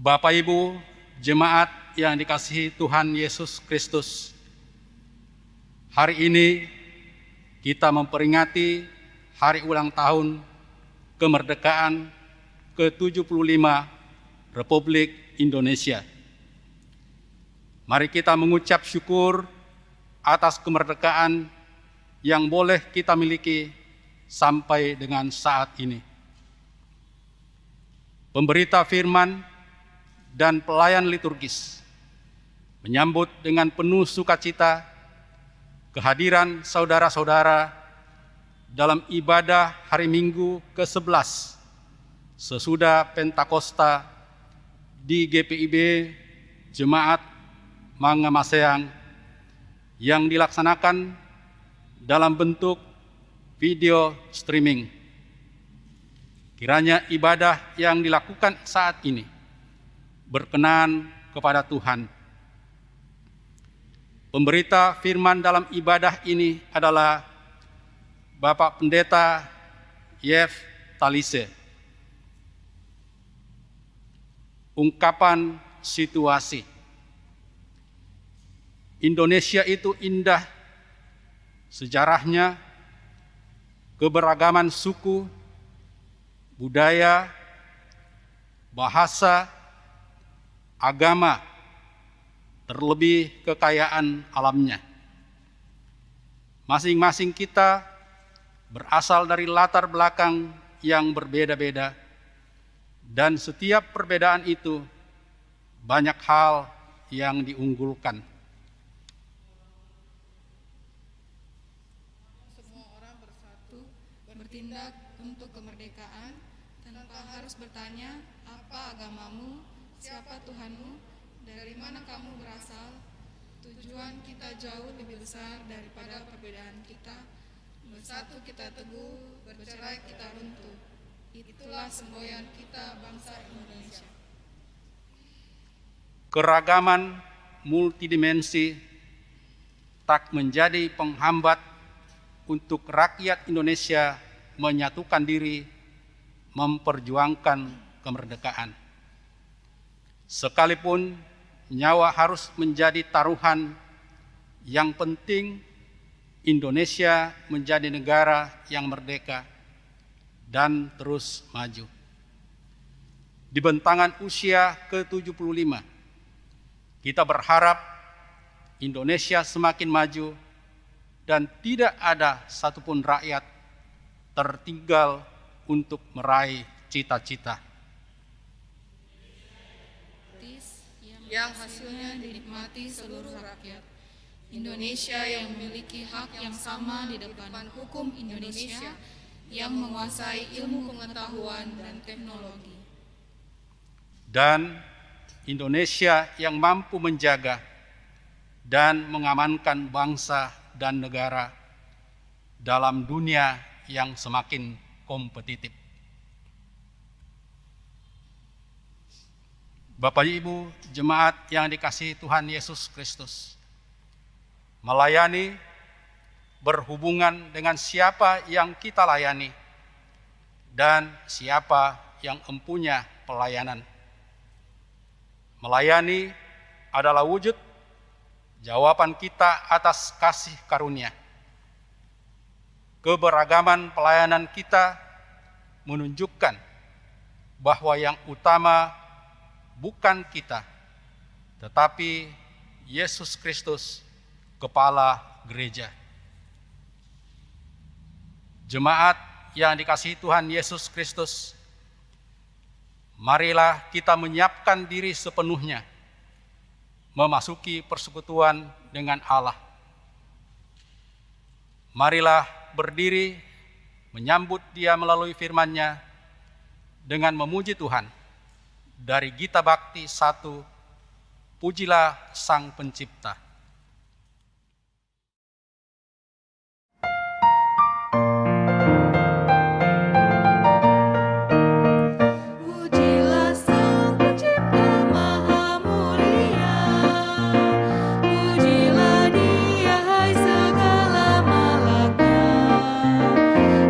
Bapak Ibu, jemaat yang dikasihi Tuhan Yesus Kristus, hari ini kita memperingati hari ulang tahun kemerdekaan ke-75 Republik Indonesia. Mari kita mengucap syukur atas kemerdekaan yang boleh kita miliki sampai dengan saat ini. Pemberita firman dan pelayan liturgis menyambut dengan penuh sukacita kehadiran saudara-saudara dalam ibadah hari Minggu ke-11 sesudah Pentakosta di GPIB Jemaat Mangamaseang yang dilaksanakan dalam bentuk video streaming. Kiranya ibadah yang dilakukan saat ini berkenan kepada Tuhan. Pemberita firman dalam ibadah ini adalah Bapak Pendeta Yev Talise. Ungkapan situasi. Indonesia itu indah, sejarahnya, keberagaman suku, budaya, bahasa, agama, terlebih kekayaan alamnya. Masing-masing kita berasal dari latar belakang yang berbeda-beda, dan setiap perbedaan itu banyak hal yang diunggulkan. Semua orang bersatu bertindak untuk kemerdekaan tanpa harus bertanya apa agamamu, siapa Tuhanmu, dari mana kamu berasal. Tujuan kita jauh lebih besar daripada perbedaan kita. Bersatu kita teguh, bercerai kita runtuh. Itulah semboyan kita bangsa Indonesia. Keragaman multidimensi tak menjadi penghambat untuk rakyat Indonesia menyatukan diri memperjuangkan kemerdekaan. Sekalipun nyawa harus menjadi taruhan, yang penting Indonesia menjadi negara yang merdeka dan terus maju. Di bentangan usia ke-75, kita berharap Indonesia semakin maju dan tidak ada satupun rakyat tertinggal untuk meraih cita-cita. Yang hasilnya dinikmati seluruh rakyat. Indonesia yang memiliki hak yang sama di depan hukum Indonesia, yang menguasai ilmu pengetahuan dan teknologi. Dan Indonesia yang mampu menjaga dan mengamankan bangsa dan negara dalam dunia yang semakin kompetitif. Bapak Ibu, jemaat yang dikasihi Tuhan Yesus Kristus, melayani berhubungan dengan siapa yang kita layani dan siapa yang empunya pelayanan. Melayani adalah wujud jawaban kita atas kasih karunia. Keberagaman pelayanan kita menunjukkan bahwa yang utama bukan kita, tetapi Yesus Kristus, Kepala Gereja. Jemaat yang dikasihi Tuhan Yesus Kristus, marilah kita menyiapkan diri sepenuhnya memasuki persekutuan dengan Allah. Marilah berdiri menyambut Dia melalui firman-Nya dengan memuji Tuhan. Dari Gita Bakti 1, Pujilah Sang Pencipta.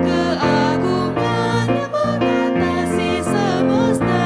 Keagungannya mengatasi semesta.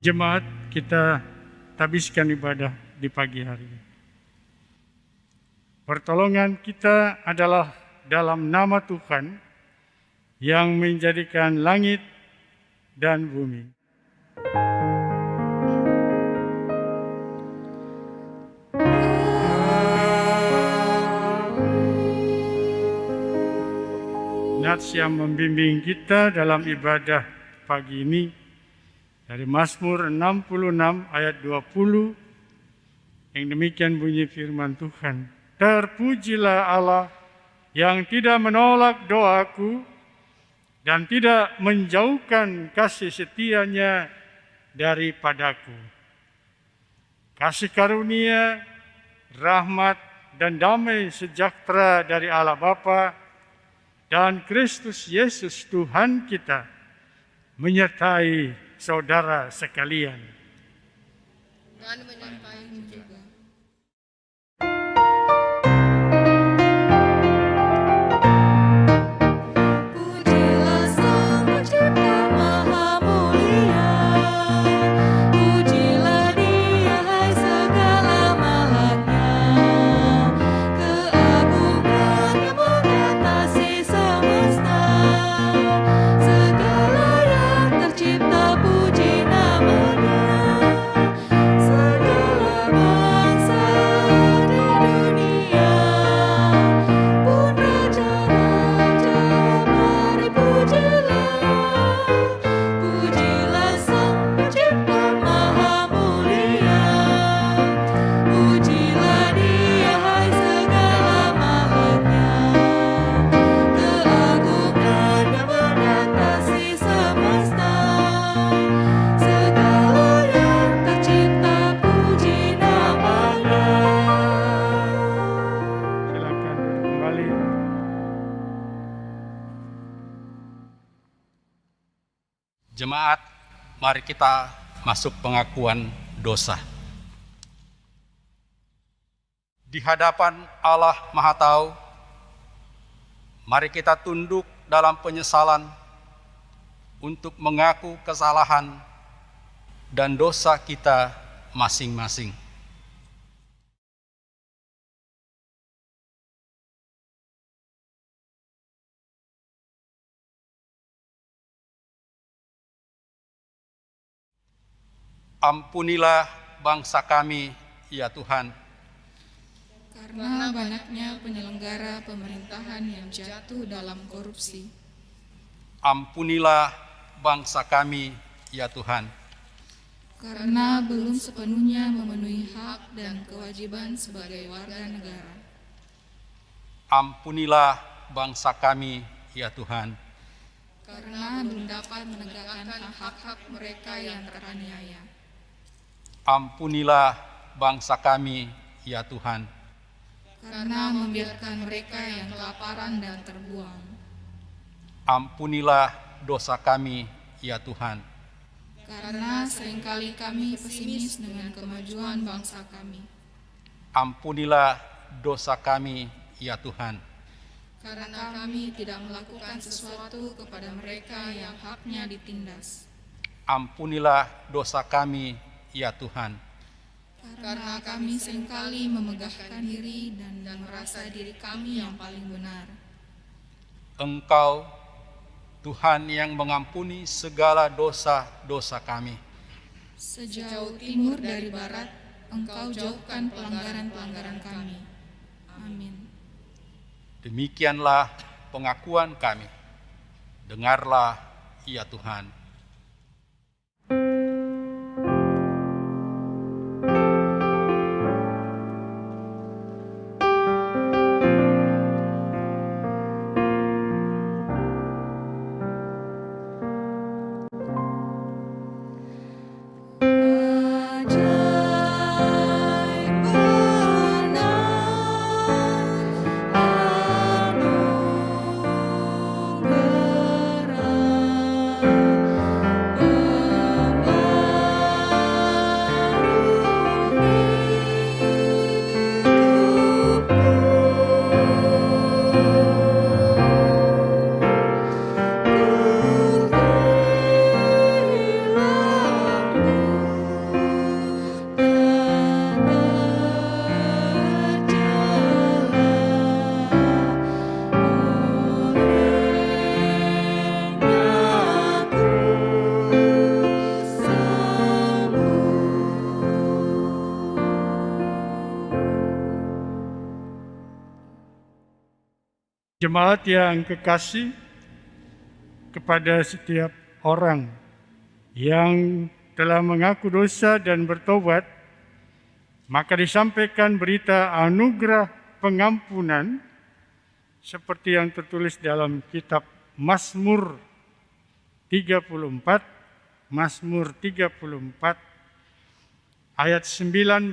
Jemaat, kita habiskan ibadah di pagi hari. Pertolongan kita adalah dalam nama Tuhan yang menjadikan langit dan bumi. Nats yang membimbing kita dalam ibadah pagi ini dari Mazmur 66 ayat 20 yang demikian bunyi firman Tuhan. Terpujilah Allah yang tidak menolak doaku dan tidak menjauhkan kasih setianya daripadaku. Kasih karunia, rahmat dan damai sejahtera dari Allah Bapa dan Kristus Yesus Tuhan kita menyertai saudara sekalian. Dan menyertai juga. Pujilah Sang Pencipta Maha Mulia, pujilah Dia hai segala malaknya, keagungannya mengatasi semesta, segala yang tercipta puji namanya, segala bangsa di dunia pun raja-raja mari pujilah, pujilah Sang Pencipta Maha Mulia, pujilah Dia hai segala malaknya, keagungannya mengatasi semesta, segala yang tercipta puji namanya. Silakan duduk kembali. Jemaat, mari kita masuk pengakuan dosa. Di hadapan Allah Maha Tahu, mari kita tunduk dalam penyesalan untuk mengaku kesalahan dan dosa kita masing-masing. Ampunilah bangsa kami, ya Tuhan, Karena banyaknya penyelenggara pemerintahan yang jatuh dalam korupsi. ampunilah bangsa kami, ya Tuhan, Karena belum sepenuhnya memenuhi hak dan kewajiban sebagai warga negara. ampunilah bangsa kami, ya Tuhan, Karena belum dapat menegakkan hak-hak mereka yang teraniaya. ampunilah bangsa kami, ya Tuhan, Karena membiarkan mereka yang kelaparan dan terbuang. ampunilah dosa kami, ya Tuhan, Karena seringkali kami pesimis dengan kemajuan bangsa kami. ampunilah dosa kami, ya Tuhan, Karena kami tidak melakukan sesuatu kepada mereka yang haknya ditindas. ampunilah dosa kami, ya Tuhan, Karena kami seringkali memegahkan diri dan merasa diri kami yang paling benar. Engkau, Tuhan yang mengampuni segala dosa-dosa kami. Sejauh timur dari barat, Engkau jauhkan pelanggaran-pelanggaran kami. Amin. Demikianlah pengakuan kami. Dengarlah, ya Tuhan. Ajaib benar anugerah Jemaat yang kekasih, kepada setiap orang yang telah mengaku dosa dan bertobat, maka disampaikan berita anugerah pengampunan seperti yang tertulis dalam kitab Mazmur 34, Mazmur 34 ayat 19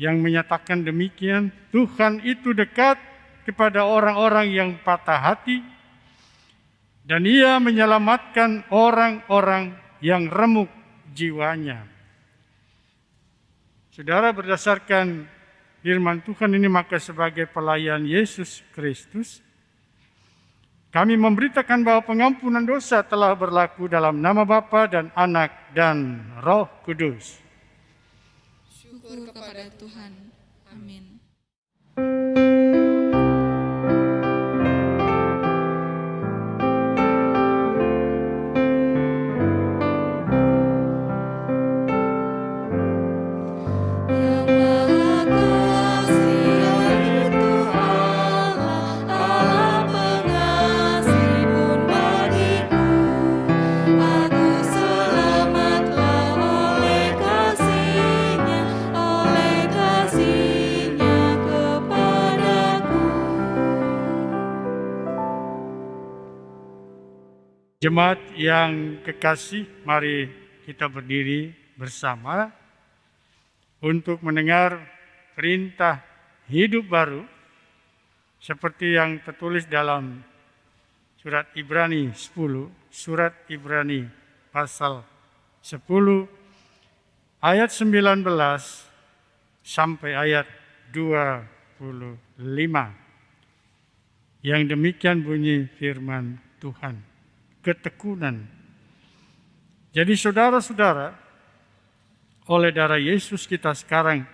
yang menyatakan demikian, Tuhan itu dekat kepada orang-orang yang patah hati, dan Ia menyelamatkan orang-orang yang remuk jiwanya. Saudara, berdasarkan firman Tuhan ini, maka sebagai pelayan Yesus Kristus, kami memberitakan bahwa pengampunan dosa telah berlaku dalam nama Bapa dan Anak dan Roh Kudus. Syukur kepada Tuhan. Amin. Jemaat yang kekasih, mari kita berdiri bersama untuk mendengar perintah hidup baru seperti yang tertulis dalam surat Ibrani 10, surat Ibrani pasal 10 ayat 19 sampai ayat 25. Yang demikian bunyi firman Tuhan. Ketekunan. Jadi saudara-saudara, oleh darah Yesus kita sekarang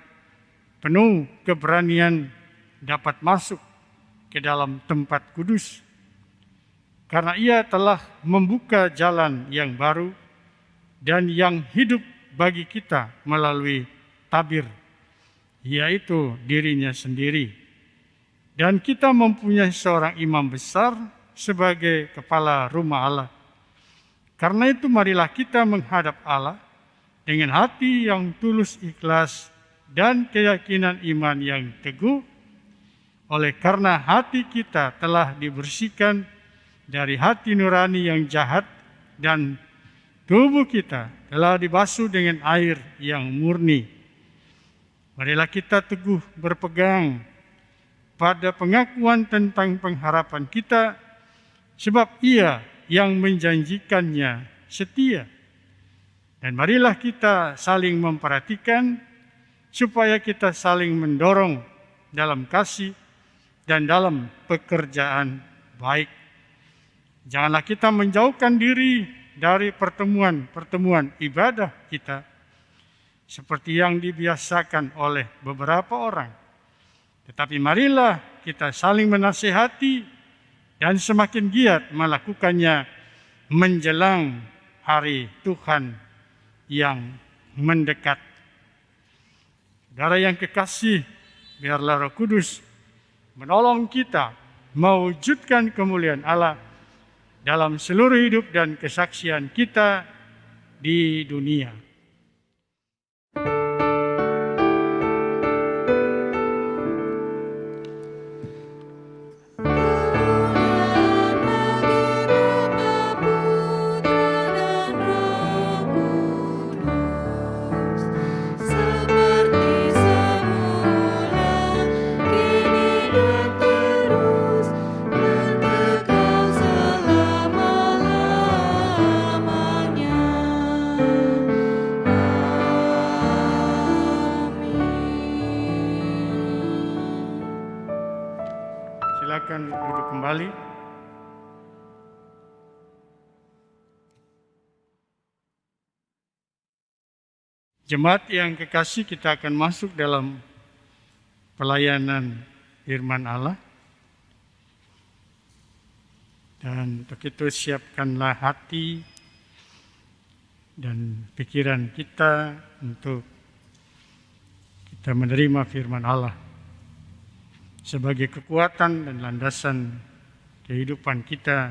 penuh keberanian dapat masuk ke dalam tempat kudus, karena Ia telah membuka jalan yang baru dan yang hidup bagi kita melalui tabir, yaitu dirinya sendiri. Dan kita mempunyai seorang imam besar sebagai kepala rumah Allah. Karena itu marilah kita menghadap Allah dengan hati yang tulus ikhlas dan keyakinan iman yang teguh, oleh karena hati kita telah dibersihkan dari hati nurani yang jahat dan tubuh kita telah dibasuh dengan air yang murni. Marilah kita teguh berpegang pada pengakuan tentang pengharapan kita, sebab Ia yang menjanjikannya setia. Dan marilah kita saling memperhatikan supaya kita saling mendorong dalam kasih dan dalam pekerjaan baik. Janganlah kita menjauhkan diri dari pertemuan-pertemuan ibadah kita seperti yang dibiasakan oleh beberapa orang. Tetapi marilah kita saling menasihati dan semakin giat melakukannya menjelang hari Tuhan yang mendekat. Saudara yang kekasih, biarlah Roh Kudus menolong kita mewujudkan kemuliaan Allah dalam seluruh hidup dan kesaksian kita di dunia. Silakan duduk kembali. Jemaat yang kekasih, kita akan masuk dalam pelayanan firman Allah. Dan untuk itu siapkanlah hati dan pikiran kita untuk kita menerima firman Allah. sebagai kekuatan dan landasan kehidupan kita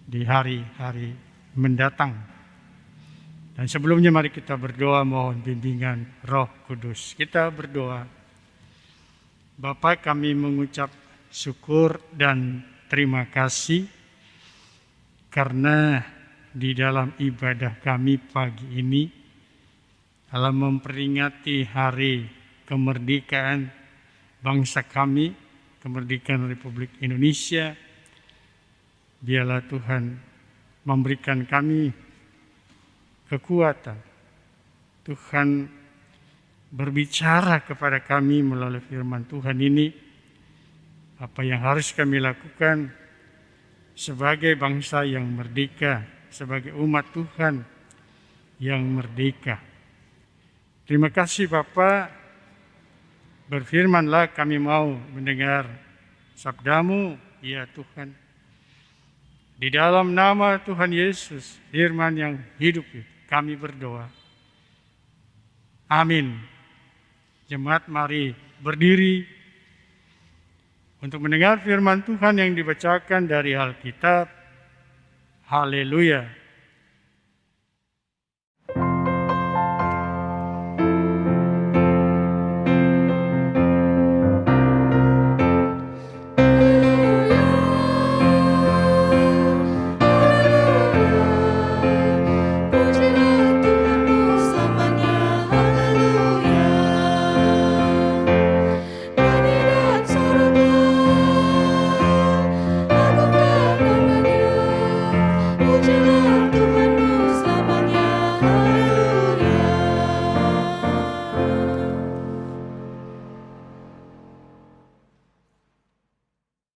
di hari-hari mendatang. Dan sebelumnya mari kita berdoa mohon bimbingan Roh Kudus. Kita berdoa. Bapa, kami mengucap syukur dan terima kasih karena di dalam ibadah kami pagi ini dalam memperingati hari kemerdekaan bangsa kami, kemerdekaan Republik Indonesia, biarlah Tuhan memberikan kami kekuatan. Tuhan berbicara kepada kami melalui firman Tuhan ini, apa yang harus kami lakukan sebagai bangsa yang merdeka, sebagai umat Tuhan yang merdeka. Terima kasih Bapa, berfirmanlah kami mau mendengar sabdamu, ya Tuhan. Di dalam nama Tuhan Yesus, firman yang hidup itu, kami berdoa. Amin. Jemaat mari berdiri untuk mendengar firman Tuhan yang dibacakan dari Alkitab. Haleluya.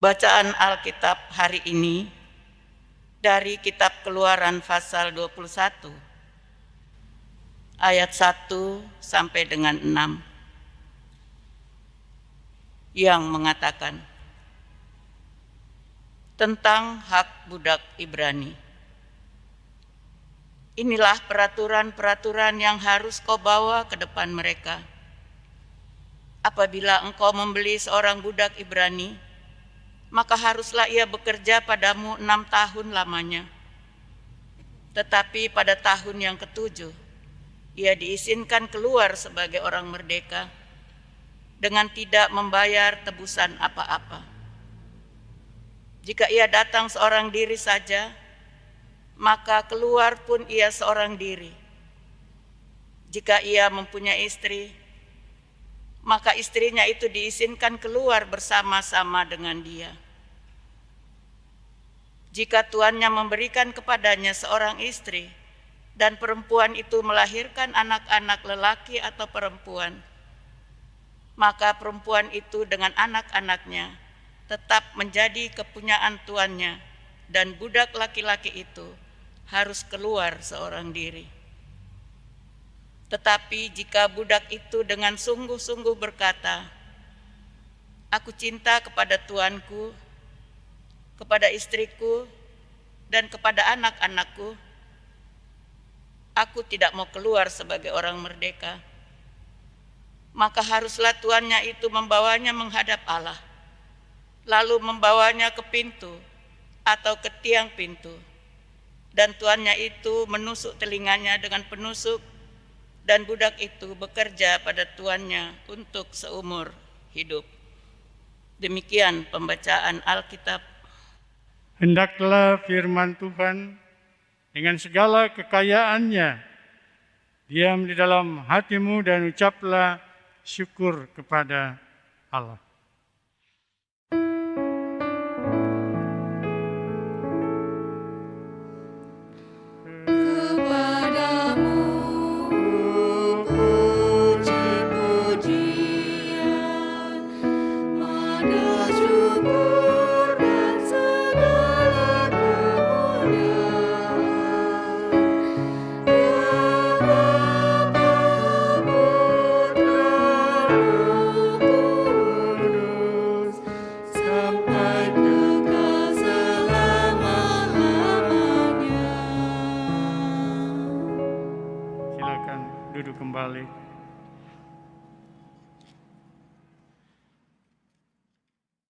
Bacaan Alkitab hari ini dari kitab Keluaran pasal 21 ayat 1 sampai dengan 6 yang mengatakan tentang hak budak Ibrani. Inilah peraturan-peraturan yang harus kau bawa ke depan mereka. Apabila engkau membeli seorang budak Ibrani, maka haruslah ia bekerja padamu 6 tahun lamanya. Tetapi pada tahun yang ke-7, ia diizinkan keluar sebagai orang merdeka dengan tidak membayar tebusan apa-apa. Jika ia datang seorang diri saja, maka keluar pun ia seorang diri. Jika ia mempunyai istri, maka istrinya itu diizinkan keluar bersama-sama dengan dia. Jika tuannya memberikan kepadanya seorang istri dan perempuan itu melahirkan anak-anak lelaki atau perempuan, maka perempuan itu dengan anak-anaknya tetap menjadi kepunyaan tuannya dan budak laki-laki itu harus keluar seorang diri. Tetapi jika budak itu dengan sungguh-sungguh berkata, "Aku cinta kepada tuanku, kepada istriku, dan kepada anak-anakku, aku tidak mau keluar sebagai orang merdeka," maka haruslah tuannya itu membawanya menghadap Allah, lalu membawanya ke pintu atau ke tiang pintu, dan tuannya itu menusuk telinganya dengan penusuk, dan budak itu bekerja pada tuannya untuk seumur hidup. Demikian pembacaan Alkitab. Hendaklah firman Tuhan dengan segala kekayaannya diam di dalam hatimu dan ucaplah syukur kepada Allah.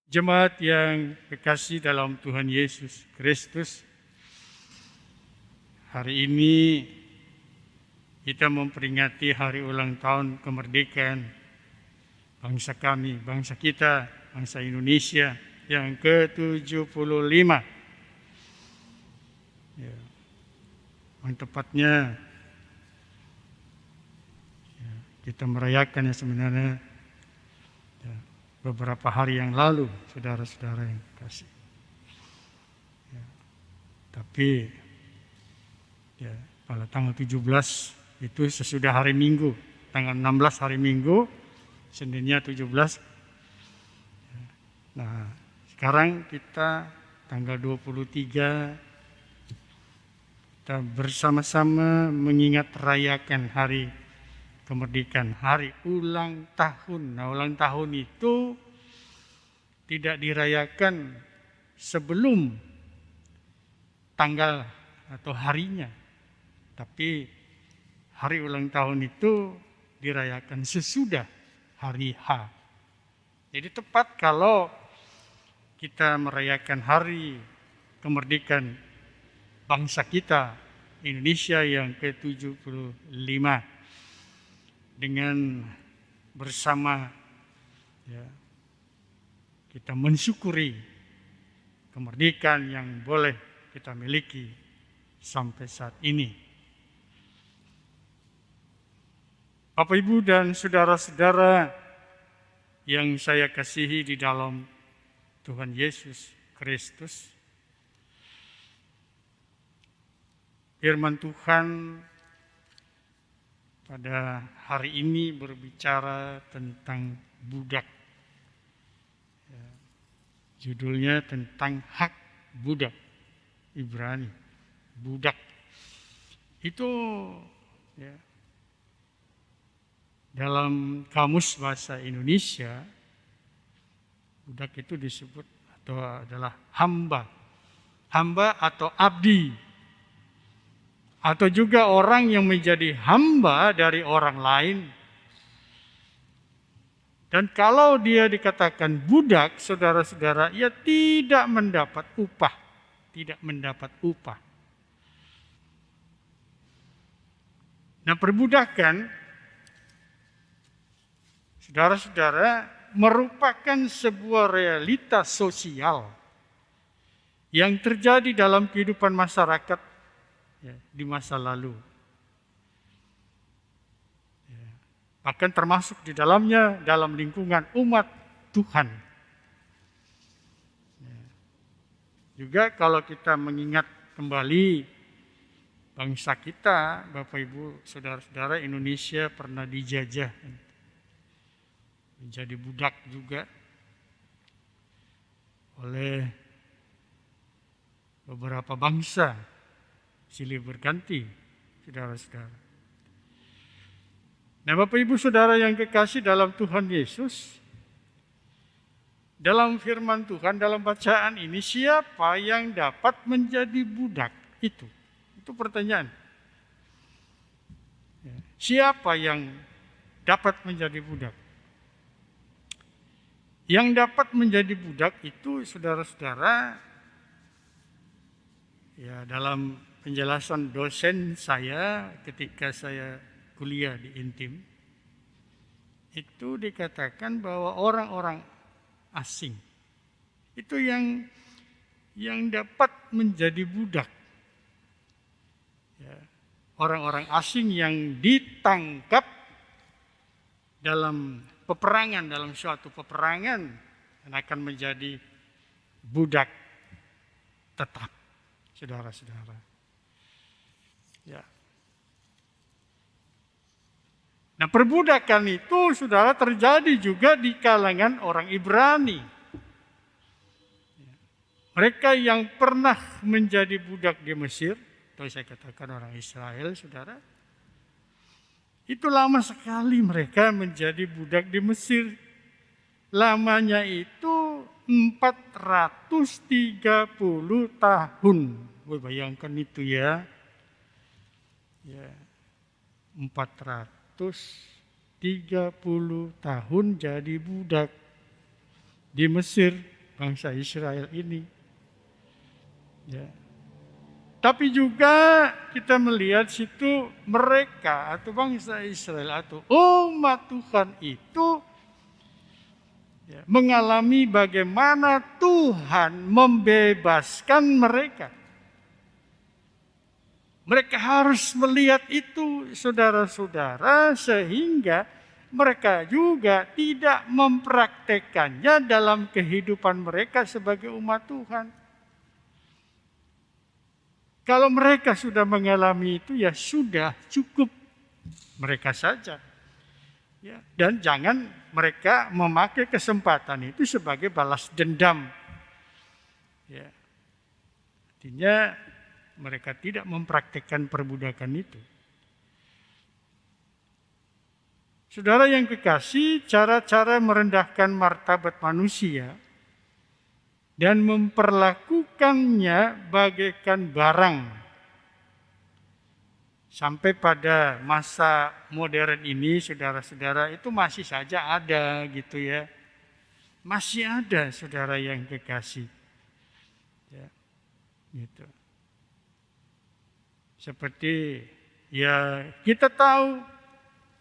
Jemaat yang kekasih dalam Tuhan Yesus Kristus, hari ini kita memperingati hari ulang tahun kemerdekaan bangsa kami, bangsa kita, bangsa Indonesia yang ke-75. Ya, yang tepatnya ya, kita merayakannya sebenarnya ya, beberapa hari yang lalu, saudara-saudara yang kasih. Ya, tapi ya, pada tanggal 17 itu sesudah hari Minggu, tanggal 16 hari Minggu, Seninnya 17. Nah, sekarang kita tanggal 23 kita bersama-sama mengingat rayakan hari kemerdekaan, hari ulang tahun. Nah, ulang tahun itu tidak dirayakan sebelum tanggal atau harinya, tapi hari ulang tahun itu dirayakan sesudah hari H. Jadi tepat kalau kita merayakan hari kemerdekaan bangsa kita, Indonesia yang ke-75, dengan bersama ya, kita mensyukuri kemerdekaan yang boleh kita miliki sampai saat ini. Bapak, Ibu, dan saudara-saudara yang saya kasihi di dalam Tuhan Yesus Kristus, firman Tuhan pada hari ini berbicara tentang budak. Ya, judulnya tentang hak budak. Ibrani, budak. Itu ya, dalam kamus bahasa Indonesia, budak itu disebut atau adalah hamba. Hamba atau abdi. Atau juga orang yang menjadi hamba dari orang lain. Dan kalau dia dikatakan budak, saudara-saudara, ia tidak mendapat upah. Tidak mendapat upah. Nah, perbudakan, saudara-saudara, merupakan sebuah realitas sosial yang terjadi dalam kehidupan masyarakat ya, di masa lalu. Ya, bahkan termasuk di dalamnya dalam lingkungan umat Tuhan. Ya. Juga kalau kita mengingat kembali bangsa kita, Bapak Ibu, saudara-saudara, Indonesia pernah dijajah, menjadi budak juga oleh beberapa bangsa silih berganti, saudara-saudara. Nah, Bapak Ibu Saudara yang kekasih dalam Tuhan Yesus, dalam firman Tuhan, dalam bacaan ini, siapa yang dapat menjadi budak itu? Itu pertanyaan. Siapa yang dapat menjadi budak? Yang dapat menjadi budak itu, saudara-saudara, ya, dalam penjelasan dosen saya ketika saya kuliah di Intim, itu dikatakan bahwa orang-orang asing itu yang dapat menjadi budak. Ya, orang-orang asing yang ditangkap dalam peperangan, dalam suatu peperangan, dan akan menjadi budak tetap, saudara-saudara. Ya. Nah, perbudakan itu, saudara, terjadi juga di kalangan orang Ibrani. Mereka yang pernah menjadi budak di Mesir, atau saya katakan orang Israel, saudara, itu lama sekali mereka menjadi budak di Mesir. Lamanya itu 430 tahun. Bayangkan itu ya. Ya, 430 tahun jadi budak di Mesir. bangsa Israel ini. Ya. Tapi juga kita melihat situ mereka atau bangsa Israel atau umat Tuhan itu mengalami bagaimana Tuhan membebaskan mereka. Mereka harus melihat itu, saudara-saudara, sehingga mereka juga tidak mempraktekannya dalam kehidupan mereka sebagai umat Tuhan. Kalau mereka sudah mengalami itu, ya sudah cukup mereka saja. Ya, dan jangan mereka memakai kesempatan itu sebagai balas dendam. Ya. Artinya mereka tidak mempraktikkan perbudakan itu. Saudara yang kekasih, cara-cara merendahkan martabat manusia dan memperlakukannya bagaikan barang. Sampai pada masa modern ini, saudara-saudara, itu masih saja ada gitu ya. Masih ada, saudara yang kekasih. Ya, gitu. Seperti ya kita tahu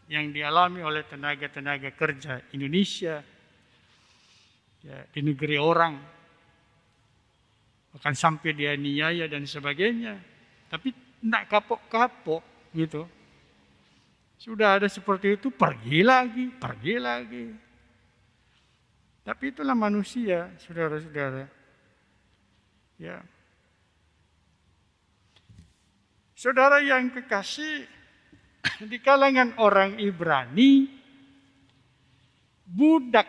yang dialami oleh tenaga-tenaga kerja Indonesia ya, di negeri orang, akan sampai dianiaya dan sebagainya, tapi tidak kapok-kapok gitu. Sudah ada seperti itu, pergi lagi. Tapi itulah manusia, saudara-saudara. Ya. Saudara yang kekasih, di kalangan orang Ibrani, budak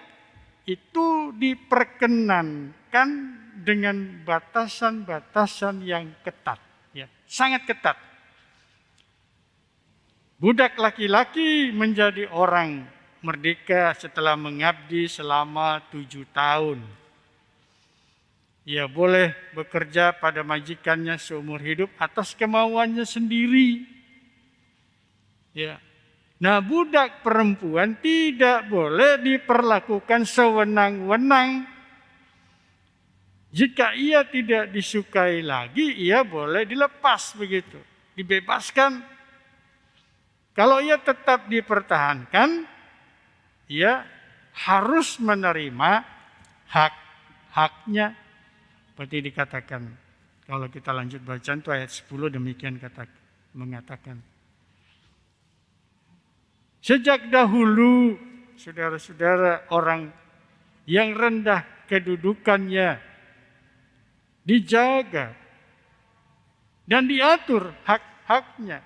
itu diperkenankan dengan batasan-batasan yang ketat, ya, sangat ketat. Budak laki-laki menjadi orang merdeka setelah mengabdi selama 7 tahun. Ia boleh bekerja pada majikannya seumur hidup atas kemauannya sendiri. Ya. Nah, budak perempuan tidak boleh diperlakukan sewenang-wenang. Jika ia tidak disukai lagi, ia boleh dilepas begitu, dibebaskan. Kalau ia tetap dipertahankan, ia harus menerima hak-haknya. Seperti dikatakan, kalau kita lanjut bacaan itu ayat 10 demikian mengatakan. Sejak dahulu, saudara-saudara, orang yang rendah kedudukannya dijaga dan diatur hak-haknya.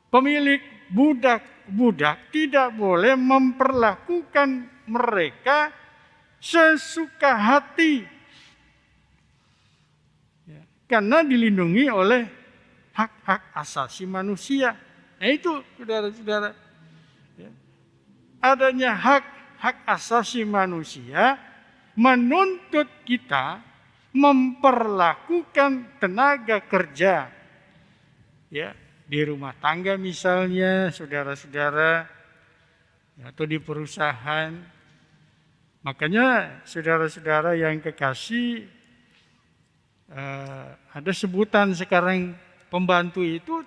Pemilik budak-budak tidak boleh memperlakukan mereka sesuka hati. Ya, karena dilindungi oleh hak-hak asasi manusia. Nah itu, saudara-saudara. Ya, adanya hak asasi manusia menuntut kita memperlakukan tenaga kerja. Ya, di rumah tangga misalnya, saudara-saudara, atau di perusahaan. Makanya saudara-saudara yang kekasih, ada sebutan sekarang pembantu itu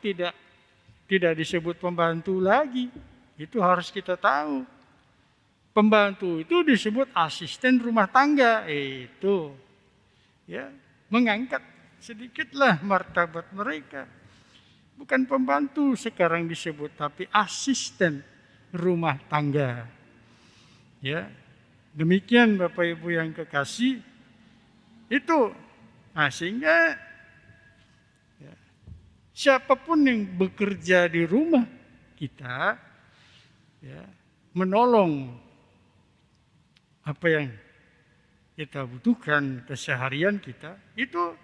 tidak disebut pembantu lagi. Itu harus kita tahu. Pembantu itu disebut asisten rumah tangga. Itu ya, mengangkat sedikitlah martabat mereka. Bukan pembantu sekarang disebut, tapi asisten rumah tangga. Ya. Demikian Bapak Ibu yang kekasih, itu sehingga ya, siapapun yang bekerja di rumah kita ya, menolong apa yang kita butuhkan keseharian kita, itu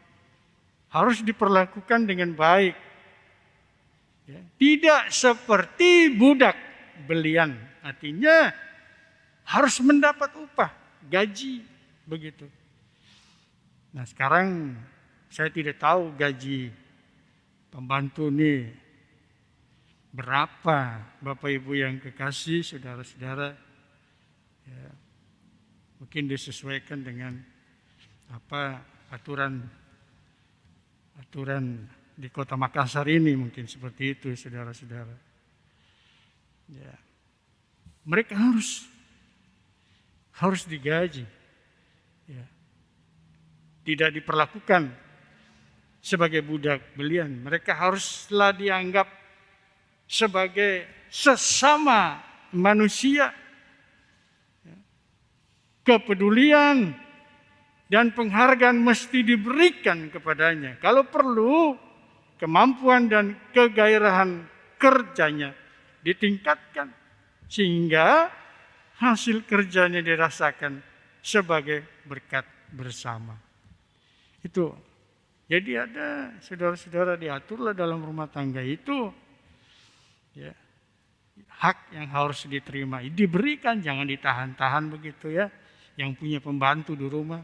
harus diperlakukan dengan baik. Ya, tidak seperti budak belian, artinya harus mendapat upah, gaji, begitu. Nah sekarang saya tidak tahu gaji pembantu ini berapa, Bapak Ibu yang kekasih, saudara-saudara. Ya. Mungkin disesuaikan dengan aturan di Kota Makassar ini, mungkin seperti itu, saudara-saudara. Ya. Mereka harus digaji. Ya. Tidak diperlakukan sebagai budak belian. Mereka haruslah dianggap sebagai sesama manusia. Ya. Kepedulian dan penghargaan mesti diberikan kepadanya. Kalau perlu, kemampuan dan kegairahan kerjanya ditingkatkan sehingga hasil kerjanya dirasakan sebagai berkat bersama. Itu. Jadi ada, saudara-saudara, diaturlah dalam rumah tangga itu ya, hak yang harus diterima, diberikan, jangan ditahan-tahan begitu ya. Yang punya pembantu di rumah,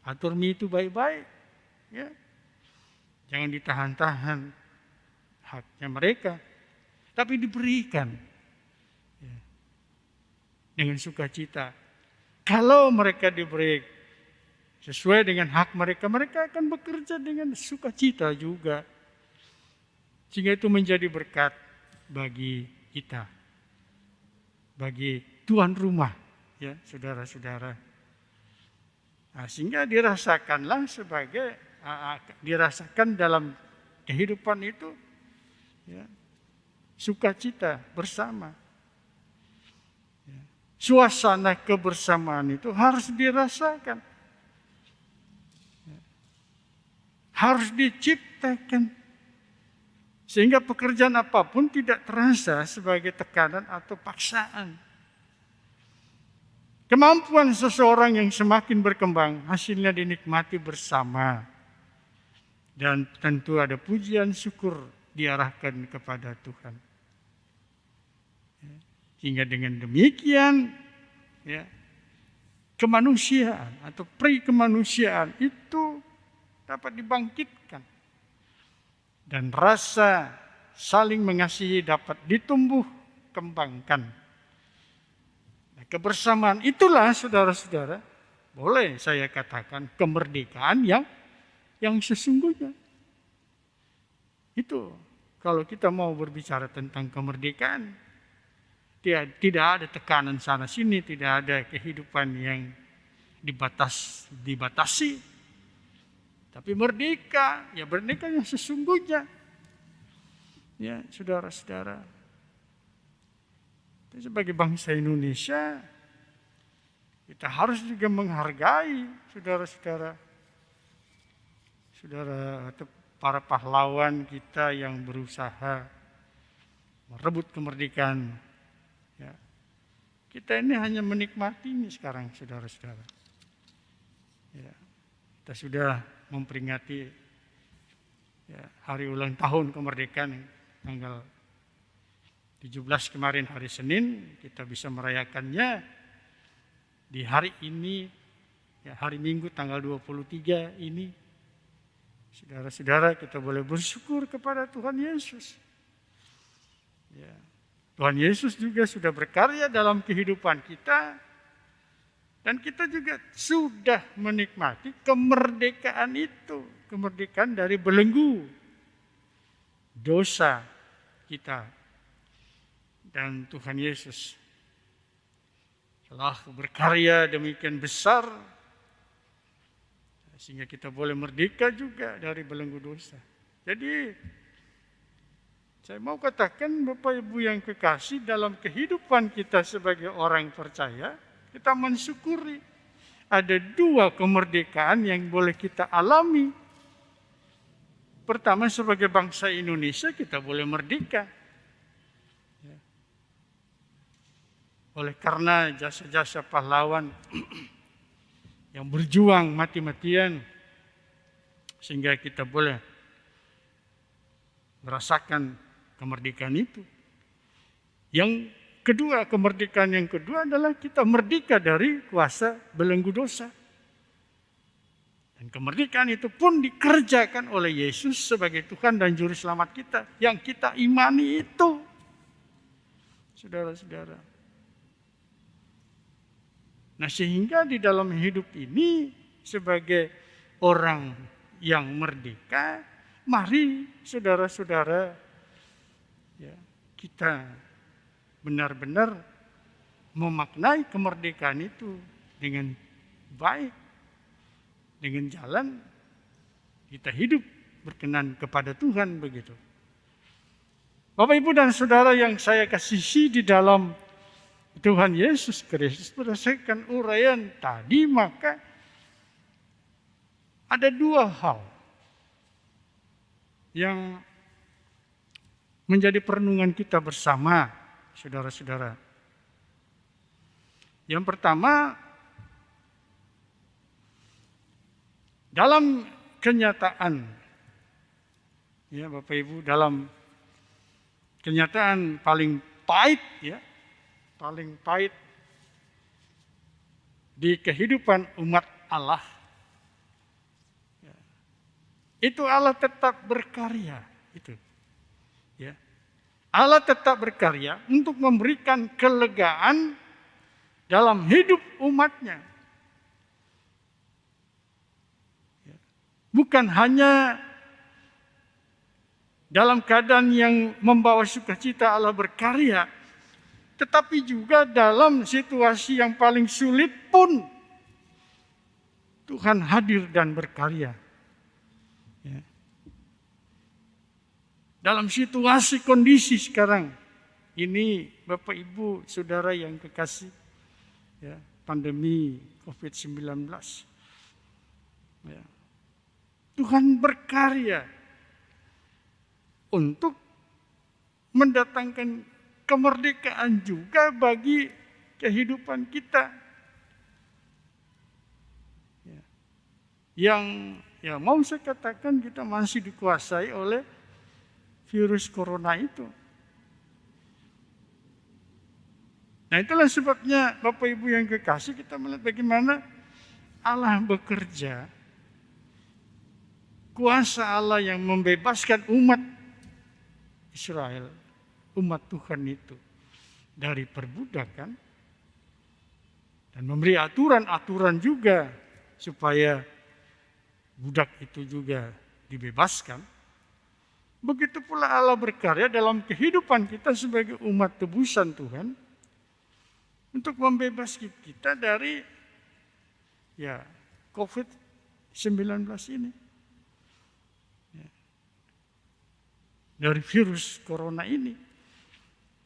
atur itu baik-baik ya. Jangan ditahan-tahan haknya mereka, tapi diberikan ya, dengan sukacita. Kalau mereka diberi sesuai dengan hak mereka, mereka akan bekerja dengan sukacita juga. Sehingga itu menjadi berkat bagi kita, bagi tuan rumah ya, saudara-saudara. Nah, sehingga dirasakanlah dirasakan dalam kehidupan itu ya, sukacita bersama. Ya. Suasana kebersamaan itu harus dirasakan. Ya. Harus diciptakan. Sehingga pekerjaan apapun tidak terasa sebagai tekanan atau paksaan. Kemampuan seseorang yang semakin berkembang, hasilnya dinikmati bersama. Dan tentu ada pujian syukur diarahkan kepada Tuhan. Hingga dengan demikian, ya, kemanusiaan atau kemanusiaan itu dapat dibangkitkan. Dan rasa saling mengasihi dapat ditumbuh kembangkan. Kebersamaan itulah, saudara-saudara, boleh saya katakan kemerdekaan yang sesungguhnya. Itu kalau kita mau berbicara tentang kemerdekaan, tidak ada tekanan sana sini, tidak ada kehidupan yang dibatasi. Tapi merdeka, ya merdeka yang sesungguhnya. Ya, saudara-saudara. Sebagai bangsa Indonesia, kita harus juga menghargai saudara-saudara atau para pahlawan kita yang berusaha merebut kemerdekaan. Ya. Kita ini hanya menikmati ini sekarang, saudara-saudara. Ya. Kita sudah memperingati ya, hari ulang tahun kemerdekaan tanggal 17 kemarin hari Senin, kita bisa merayakannya di hari ini, ya, hari Minggu tanggal 23 ini. Saudara-saudara, kita boleh bersyukur kepada Tuhan Yesus. Ya. Tuhan Yesus juga sudah berkarya dalam kehidupan kita. Dan kita juga sudah menikmati kemerdekaan itu. Kemerdekaan dari belenggu dosa kita. Dan Tuhan Yesus telah berkarya demikian besar sehingga kita boleh merdeka juga dari belenggu dosa. Jadi saya mau katakan Bapak Ibu yang kekasih, dalam kehidupan kita sebagai orang percaya, kita mensyukuri ada dua kemerdekaan yang boleh kita alami. Pertama, sebagai bangsa Indonesia kita boleh merdeka. Oleh karena jasa-jasa pahlawan yang berjuang mati-matian, sehingga kita boleh merasakan kemerdekaan itu. Yang kedua, kemerdekaan yang kedua adalah kita merdeka dari kuasa belenggu dosa. Dan kemerdekaan itu pun dikerjakan oleh Yesus sebagai Tuhan dan Juru Selamat kita. Yang kita imani itu. Saudara-saudara. Nah, sehingga di dalam hidup ini sebagai orang yang merdeka, mari saudara-saudara, ya, kita benar-benar memaknai kemerdekaan itu dengan baik, dengan jalan kita hidup berkenan kepada Tuhan, begitu. Bapak, Ibu, dan Saudara yang saya kasihi di dalam Tuhan Yesus Kristus, berdasarkan uraian tadi, maka ada dua hal yang menjadi perenungan kita bersama, saudara-saudara. Yang pertama, dalam kenyataan, ya Bapak Ibu, dalam kenyataan paling pahit, ya, paling pahit di kehidupan umat Allah, ya, itu Allah tetap berkarya, itu, ya, Allah tetap berkarya untuk memberikan kelegaan dalam hidup umatnya. Ya. Bukan hanya dalam keadaan yang membawa sukacita Allah berkarya, tetapi juga dalam situasi yang paling sulit pun Tuhan hadir dan berkarya. Ya. Dalam situasi kondisi sekarang ini, Bapak Ibu Saudara yang kekasih, ya, pandemi COVID-19, ya, Tuhan berkarya untuk mendatangkan kemerdekaan juga bagi kehidupan kita. Ya. Yang mau saya katakan, kita masih dikuasai oleh virus corona itu. Nah, itulah sebabnya Bapak Ibu yang kekasih, kita melihat bagaimana Allah bekerja. Kuasa Allah yang membebaskan umat Israel, umat Tuhan itu, dari perbudakan, dan memberi aturan-aturan juga supaya budak itu juga dibebaskan. Begitu pula Allah berkarya dalam kehidupan kita sebagai umat tebusan Tuhan untuk membebaskan kita dari, ya, COVID-19 ini. Dari virus corona ini.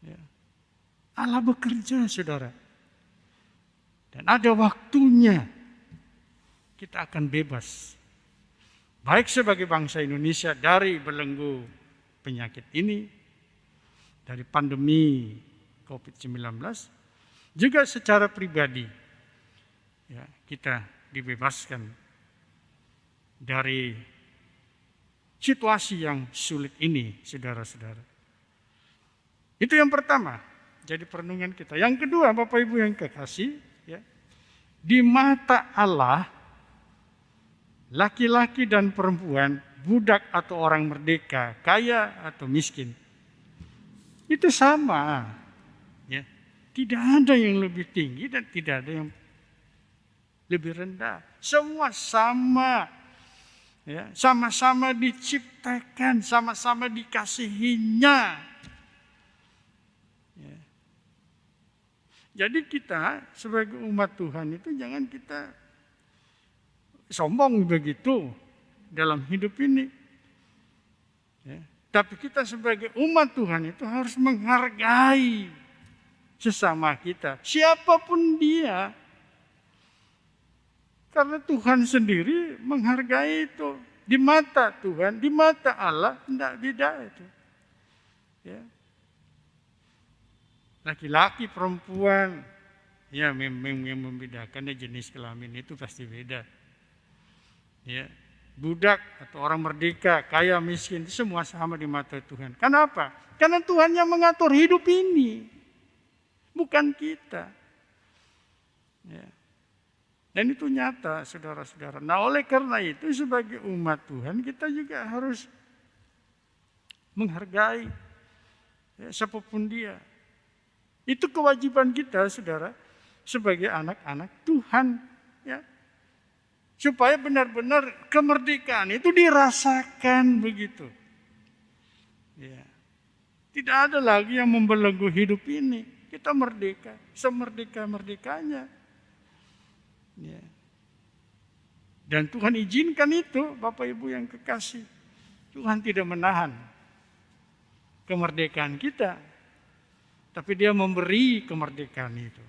Ya. Allah bekerja, saudara. Dan ada waktunya kita akan bebas. Baik sebagai bangsa Indonesia dari belenggu penyakit ini, dari pandemi COVID-19, juga secara pribadi, ya, kita dibebaskan dari situasi yang sulit ini, saudara-saudara. Itu yang pertama, jadi perenungan kita. Yang kedua, Bapak Ibu yang kekasih, ya, di mata Allah, laki-laki dan perempuan, budak atau orang merdeka, kaya atau miskin, itu sama. Ya. Tidak ada yang lebih tinggi dan tidak ada yang lebih rendah. Semua sama. Ya, sama-sama diciptakan, sama-sama dikasihinya. Ya. Jadi kita sebagai umat Tuhan itu jangan kita sombong begitu dalam hidup ini. Ya. Tapi kita sebagai umat Tuhan itu harus menghargai sesama kita, siapapun dia. Karena Tuhan sendiri menghargai itu. Di mata Tuhan, di mata Allah, tidak beda itu. Ya. Laki-laki, perempuan, ya memang yang membedakannya jenis kelamin itu pasti beda. Ya. Budak atau orang merdeka, kaya, miskin, semua sama di mata Tuhan. Kenapa? Karena Tuhan yang mengatur hidup ini. Bukan kita. Ya. Dan itu nyata, saudara-saudara. Nah, oleh karena itu sebagai umat Tuhan kita juga harus menghargai, ya, siapapun dia. Itu kewajiban kita, saudara. sebagai anak-anak Tuhan, ya. Supaya benar-benar kemerdekaan itu dirasakan begitu. Ya. Tidak ada lagi yang membelenggu hidup ini. Kita merdeka, semerdeka-merdekanya. Ya. Dan Tuhan izinkan itu, Bapak Ibu yang kekasih. Tuhan tidak menahan kemerdekaan kita, tapi Dia memberi kemerdekaan itu.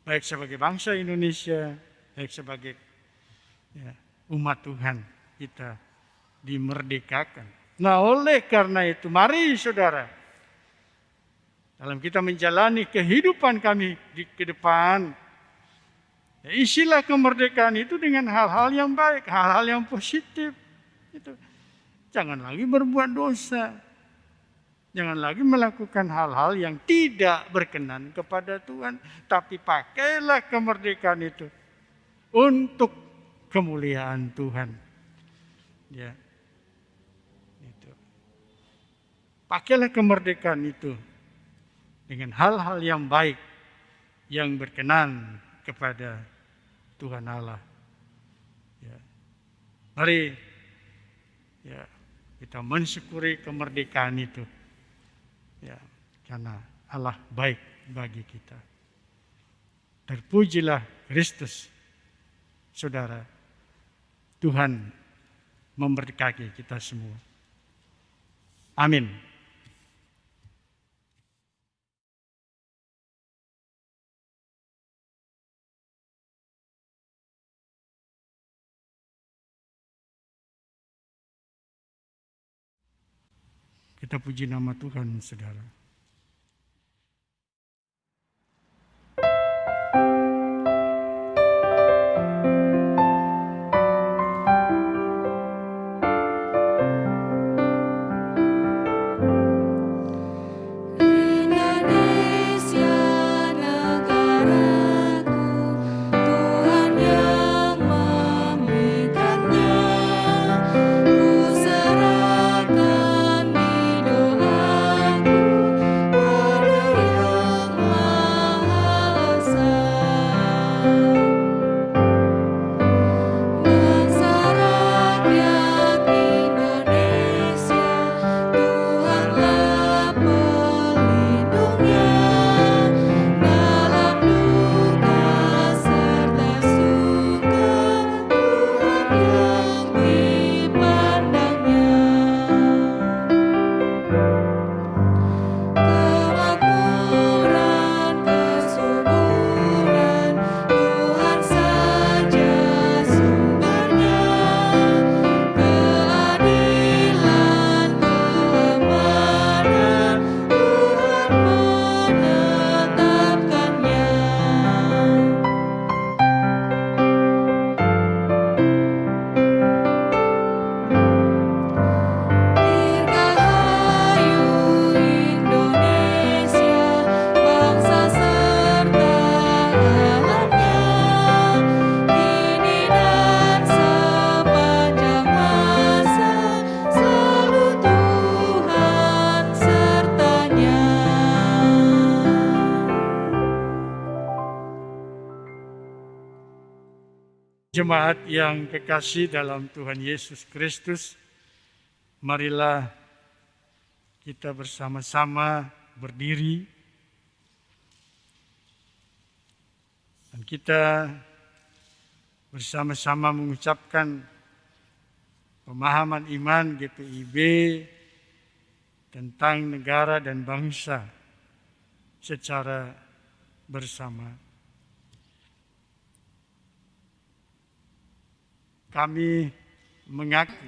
Baik sebagai bangsa Indonesia, baik sebagai umat Tuhan, kita dimerdekakan. Nah, oleh karena itu, mari saudara, dalam kita menjalani kehidupan kami ke depan, isilah kemerdekaan itu dengan hal-hal yang baik, hal-hal yang positif. Itu. Jangan lagi berbuat dosa. Jangan lagi melakukan hal-hal yang tidak berkenan kepada Tuhan. Tapi pakailah kemerdekaan itu untuk kemuliaan Tuhan. Ya. Itu. Pakailah kemerdekaan itu dengan hal-hal yang baik yang berkenan kepada Tuhan Allah. Ya. Mari kita mensyukuri kemerdekaan itu. Ya, karena Allah baik bagi kita. Terpujilah Kristus. Saudara, Tuhan memberkati kita semua. Amin. Kita puji nama Tuhan, saudara. Jemaat yang kekasih dalam Tuhan Yesus Kristus, marilah kita bersama-sama berdiri dan kita bersama-sama mengucapkan pemahaman iman GPIB tentang negara dan bangsa secara bersama. Kami mengaku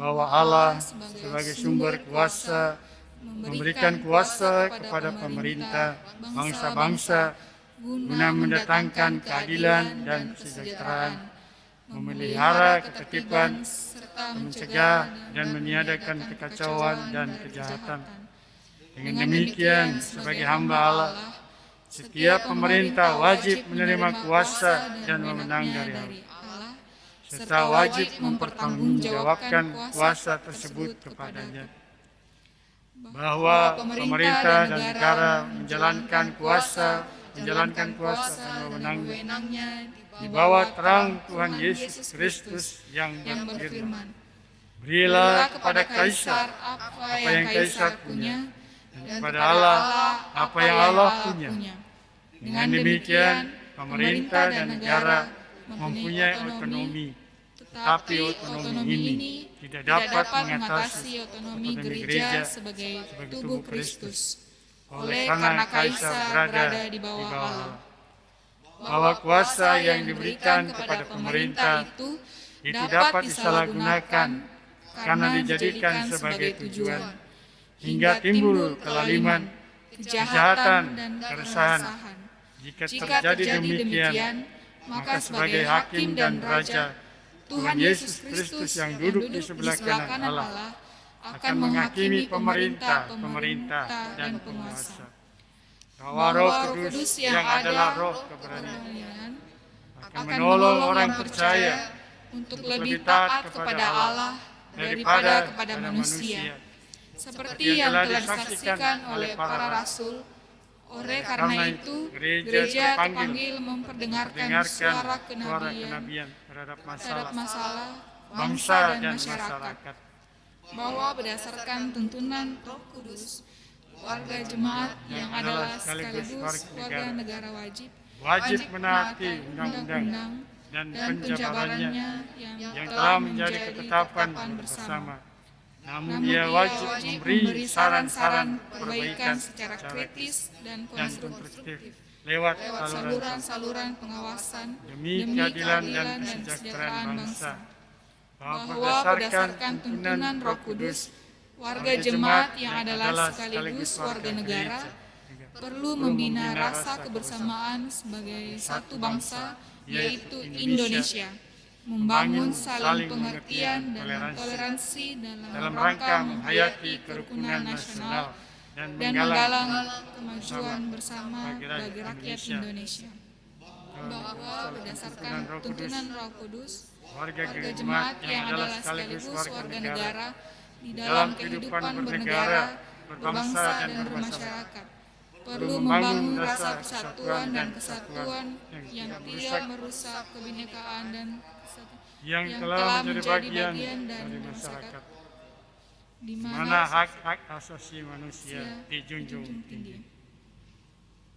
bahwa Allah sebagai sumber kuasa memberikan kuasa kepada pemerintah bangsa-bangsa guna mendatangkan keadilan dan kesejahteraan, memelihara ketertiban, serta mencegah dan meniadakan kekacauan dan kejahatan. Dengan demikian, sebagai hamba Allah, setiap pemerintah wajib menerima kuasa dan memenang dari Allah, serta wajib mempertanggungjawabkan kuasa tersebut kepadanya. Bahwa pemerintah dan negara menjalankan kuasa menjalankan kuasa dan wewenangnya wewenangnya di bawah terang Tuhan Yesus Kristus yang berfirman, berilah kepada Kaisar apa yang Kaisar punya, dan kepada Allah apa yang Allah punya. Dengan demikian, pemerintah dan negara mempunyai otonomi, tetapi otonomi ini tidak dapat mengatasi otonomi gereja sebagai tubuh Kristus. Oleh karena Kaisar berada di bawah Allah, bahwa kuasa yang diberikan kepada pemerintah itu dapat disalahgunakan karena dijadikan sebagai tujuan, hingga timbul kelaliman, kejahatan, dan keresahan. Jika terjadi demikian, maka sebagai hakim dan raja, Tuhan Yesus Kristus yang duduk di sebelah kanan Allah akan menghakimi pemerintah dan penguasa. Bahwa Roh Kudus yang adalah roh keberanian akan menolong orang percaya untuk lebih taat kepada Allah daripada kepada manusia, seperti yang telah disaksikan oleh para rasul. Oleh karena itu, gereja terpanggil memperdengarkan suara kenabian terhadap masalah bangsa dan masyarakat, bahwa berdasarkan tuntunan Roh Kudus, warga jemaat yang adalah sekaligus warga negara wajib menaati undang-undang dan penjabarannya yang telah menjadi ketetapan bersama. Namun ia wajib memberi saran-saran perbaikan secara kritis dan konstruktif lewat saluran-saluran pengawasan demi keadilan dan kesejahteraan bangsa. Bahwa berdasarkan tuntunan Roh Kudus, warga jemaat yang adalah sekaligus warga negara perlu membina rasa kebersamaan sebagai satu bangsa, yaitu Indonesia, membangun saling pengertian dan toleransi dalam rangka menghayati kerukunan nasional dan menggalang kemajuan bersama bagi rakyat Indonesia. Bahwa berdasarkan tuntunan Roh Kudus, warga jemaat yang adalah sekaligus warga negara di dalam kehidupan bernegara, berbangsa dan bermasyarakat perlu membangun rasa persatuan dan kesatuan yang tidak merusak kebinekaan dan yang telah menjadi bagian dari masyarakat, di mana hak-hak asasi manusia dijunjung tinggi.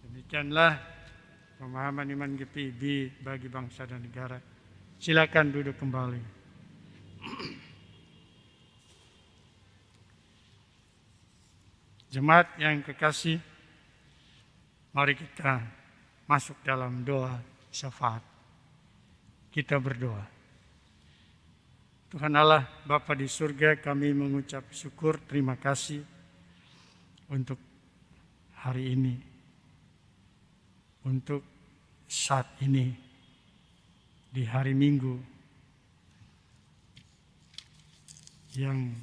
Demikianlah pemahaman iman GPIB bagi bangsa dan negara. Silakan duduk kembali. Jemaat yang kekasih, mari kita masuk dalam doa syafaat. Kita berdoa. Tuhan Allah, Bapa di surga, kami mengucap syukur, terima kasih untuk hari ini, untuk saat ini, di hari Minggu yang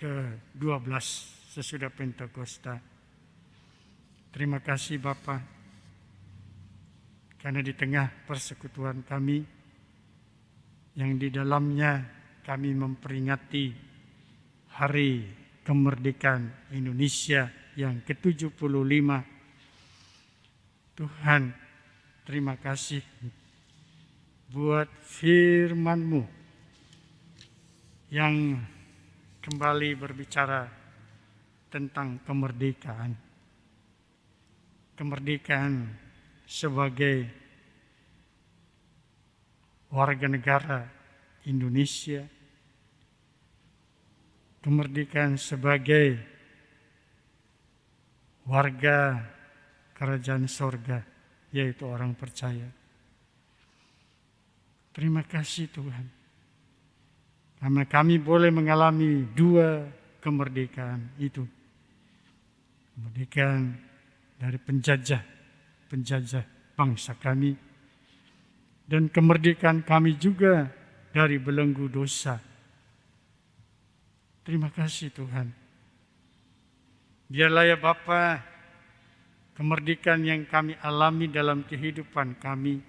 ke-12 sesudah Pentakosta. Terima kasih Bapa, karena di tengah persekutuan kami, yang di dalamnya kami memperingati Hari Kemerdekaan Indonesia yang ke-75. Tuhan, terima kasih buat firman-Mu yang kembali berbicara tentang kemerdekaan. Kemerdekaan sebagai warga negara Indonesia, kemerdekaan sebagai warga kerajaan sorga, yaitu orang percaya. Terima kasih Tuhan, karena kami boleh mengalami dua kemerdekaan itu. Kemerdekaan dari penjajah bangsa kami, dan kemerdekaan kami juga dari belenggu dosa. Terima kasih Tuhan. Biarlah ya Bapa, kemerdekaan yang kami alami dalam kehidupan kami,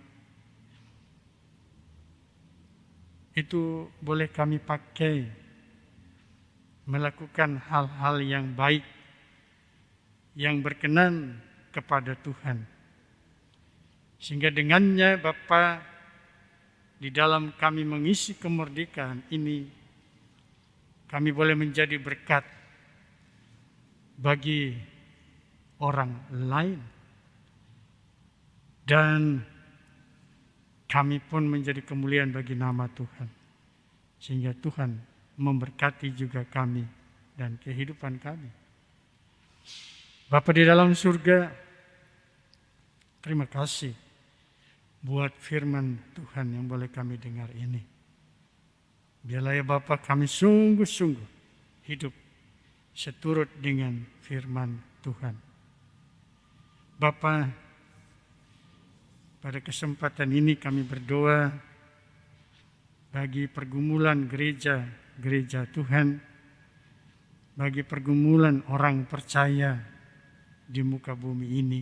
itu boleh kami pakai melakukan hal-hal yang baik, yang berkenan kepada Tuhan. Sehingga dengannya Bapa, di dalam kami mengisi kemerdekaan ini, kami boleh menjadi berkat bagi orang lain. Dan kami pun menjadi kemuliaan bagi nama Tuhan. Sehingga Tuhan memberkati juga kami dan kehidupan kami. Bapa di dalam surga, terima kasih buat firman Tuhan yang boleh kami dengar ini. Biarlah ya Bapa, kami sungguh-sungguh hidup seturut dengan firman Tuhan. Bapa, pada kesempatan ini kami berdoa bagi pergumulan gereja Tuhan, bagi pergumulan orang percaya di muka bumi ini.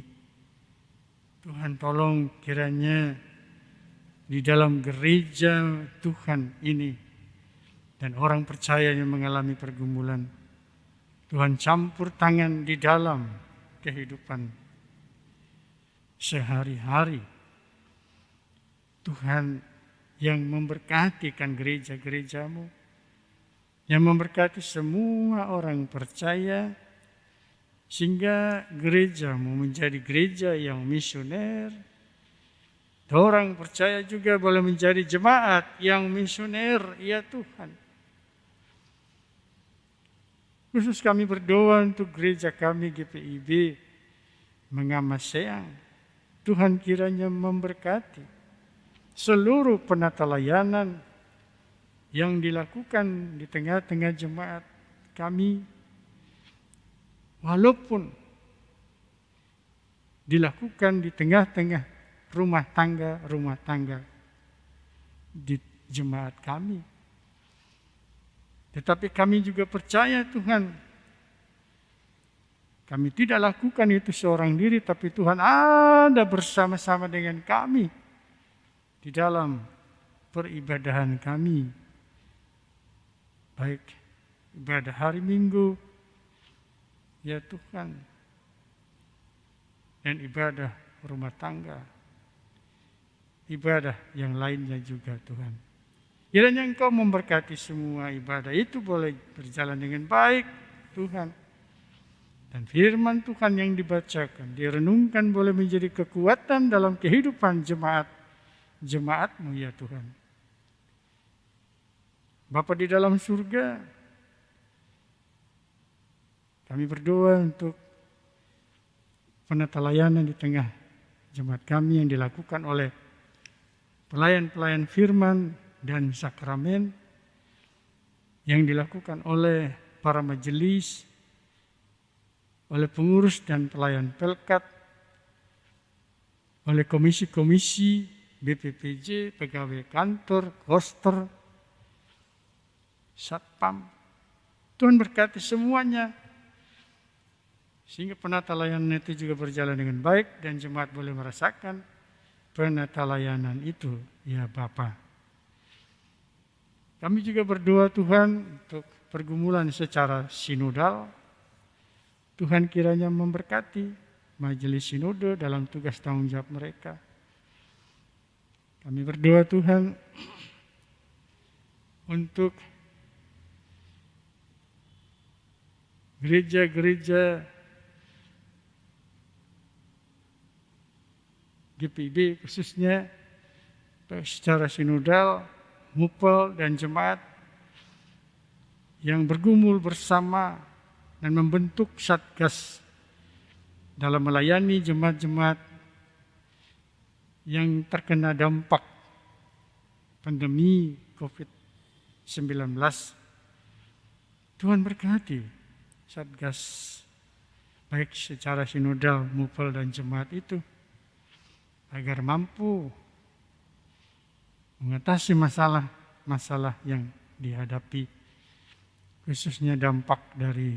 Tuhan, tolong kiranya di dalam gereja Tuhan ini dan orang percaya yang mengalami pergumulan, Tuhan campur tangan di dalam kehidupan sehari-hari. Tuhan yang memberkatikan gereja-gerejamu, yang memberkati semua orang percaya, sehingga gerejamu menjadi gereja yang misioner. Orang percaya juga boleh menjadi jemaat yang misioner, ya Tuhan. Khusus kami berdoa untuk gereja kami GPIB Mengamasseang. Tuhan kiranya memberkati seluruh penata layanan yang dilakukan di tengah-tengah jemaat kami, walaupun dilakukan di tengah-tengah rumah tangga di jemaat kami. Tetapi kami juga percaya Tuhan, kami tidak lakukan itu seorang diri, tapi Tuhan ada bersama-sama dengan kami di dalam peribadahan kami, baik ibadah hari Minggu, ya Tuhan, dan ibadah rumah tangga, ibadah yang lainnya juga Tuhan. Kiranya Engkau memberkati semua ibadah itu boleh berjalan dengan baik Tuhan. Dan firman Tuhan yang dibacakan, direnungkan boleh menjadi kekuatan dalam kehidupan jemaat-Mu ya Tuhan. Bapa di dalam surga, kami berdoa untuk penata layanan di tengah jemaat kami yang dilakukan oleh pelayan-pelayan firman dan sakramen, yang dilakukan oleh para majelis, oleh pengurus dan pelayan pelkat, oleh komisi-komisi, BPPJ, pegawai kantor, koster, satpam. Tuhan berkati semuanya, sehingga penata layanan itu juga berjalan dengan baik dan jemaat boleh merasakan penata layanan itu, ya Bapa. Kami juga berdoa Tuhan untuk pergumulan secara sinodal. Tuhan kiranya memberkati majelis sinode dalam tugas tanggung jawab mereka. Kami berdoa Tuhan untuk gereja-gereja GPIB khususnya secara sinodal, mupel dan jemaat yang bergumul bersama dan membentuk satgas dalam melayani jemaat-jemaat yang terkena dampak pandemi COVID-19. Tuhan berkati satgas baik secara sinodal, mupel dan jemaat itu agar mampu mengatasi masalah-masalah yang dihadapi, khususnya dampak dari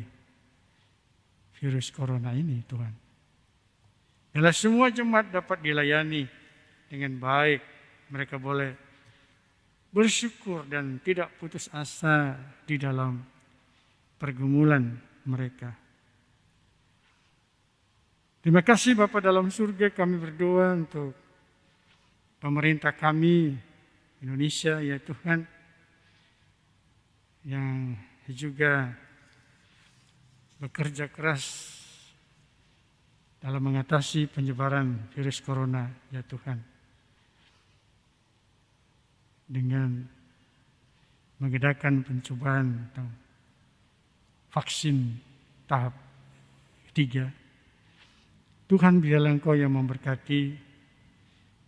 virus corona ini Tuhan. Bila semua jemaat dapat dilayani dengan baik, mereka boleh bersyukur dan tidak putus asa di dalam pergumulan mereka. Terima kasih Bapa dalam surga, kami berdoa untuk pemerintah kami, Indonesia ya Tuhan, yang juga bekerja keras dalam mengatasi penyebaran virus corona ya Tuhan. Dengan mengadakan pencobaan tentang vaksin tahap ketiga. Tuhan biarlah Engkau yang memberkati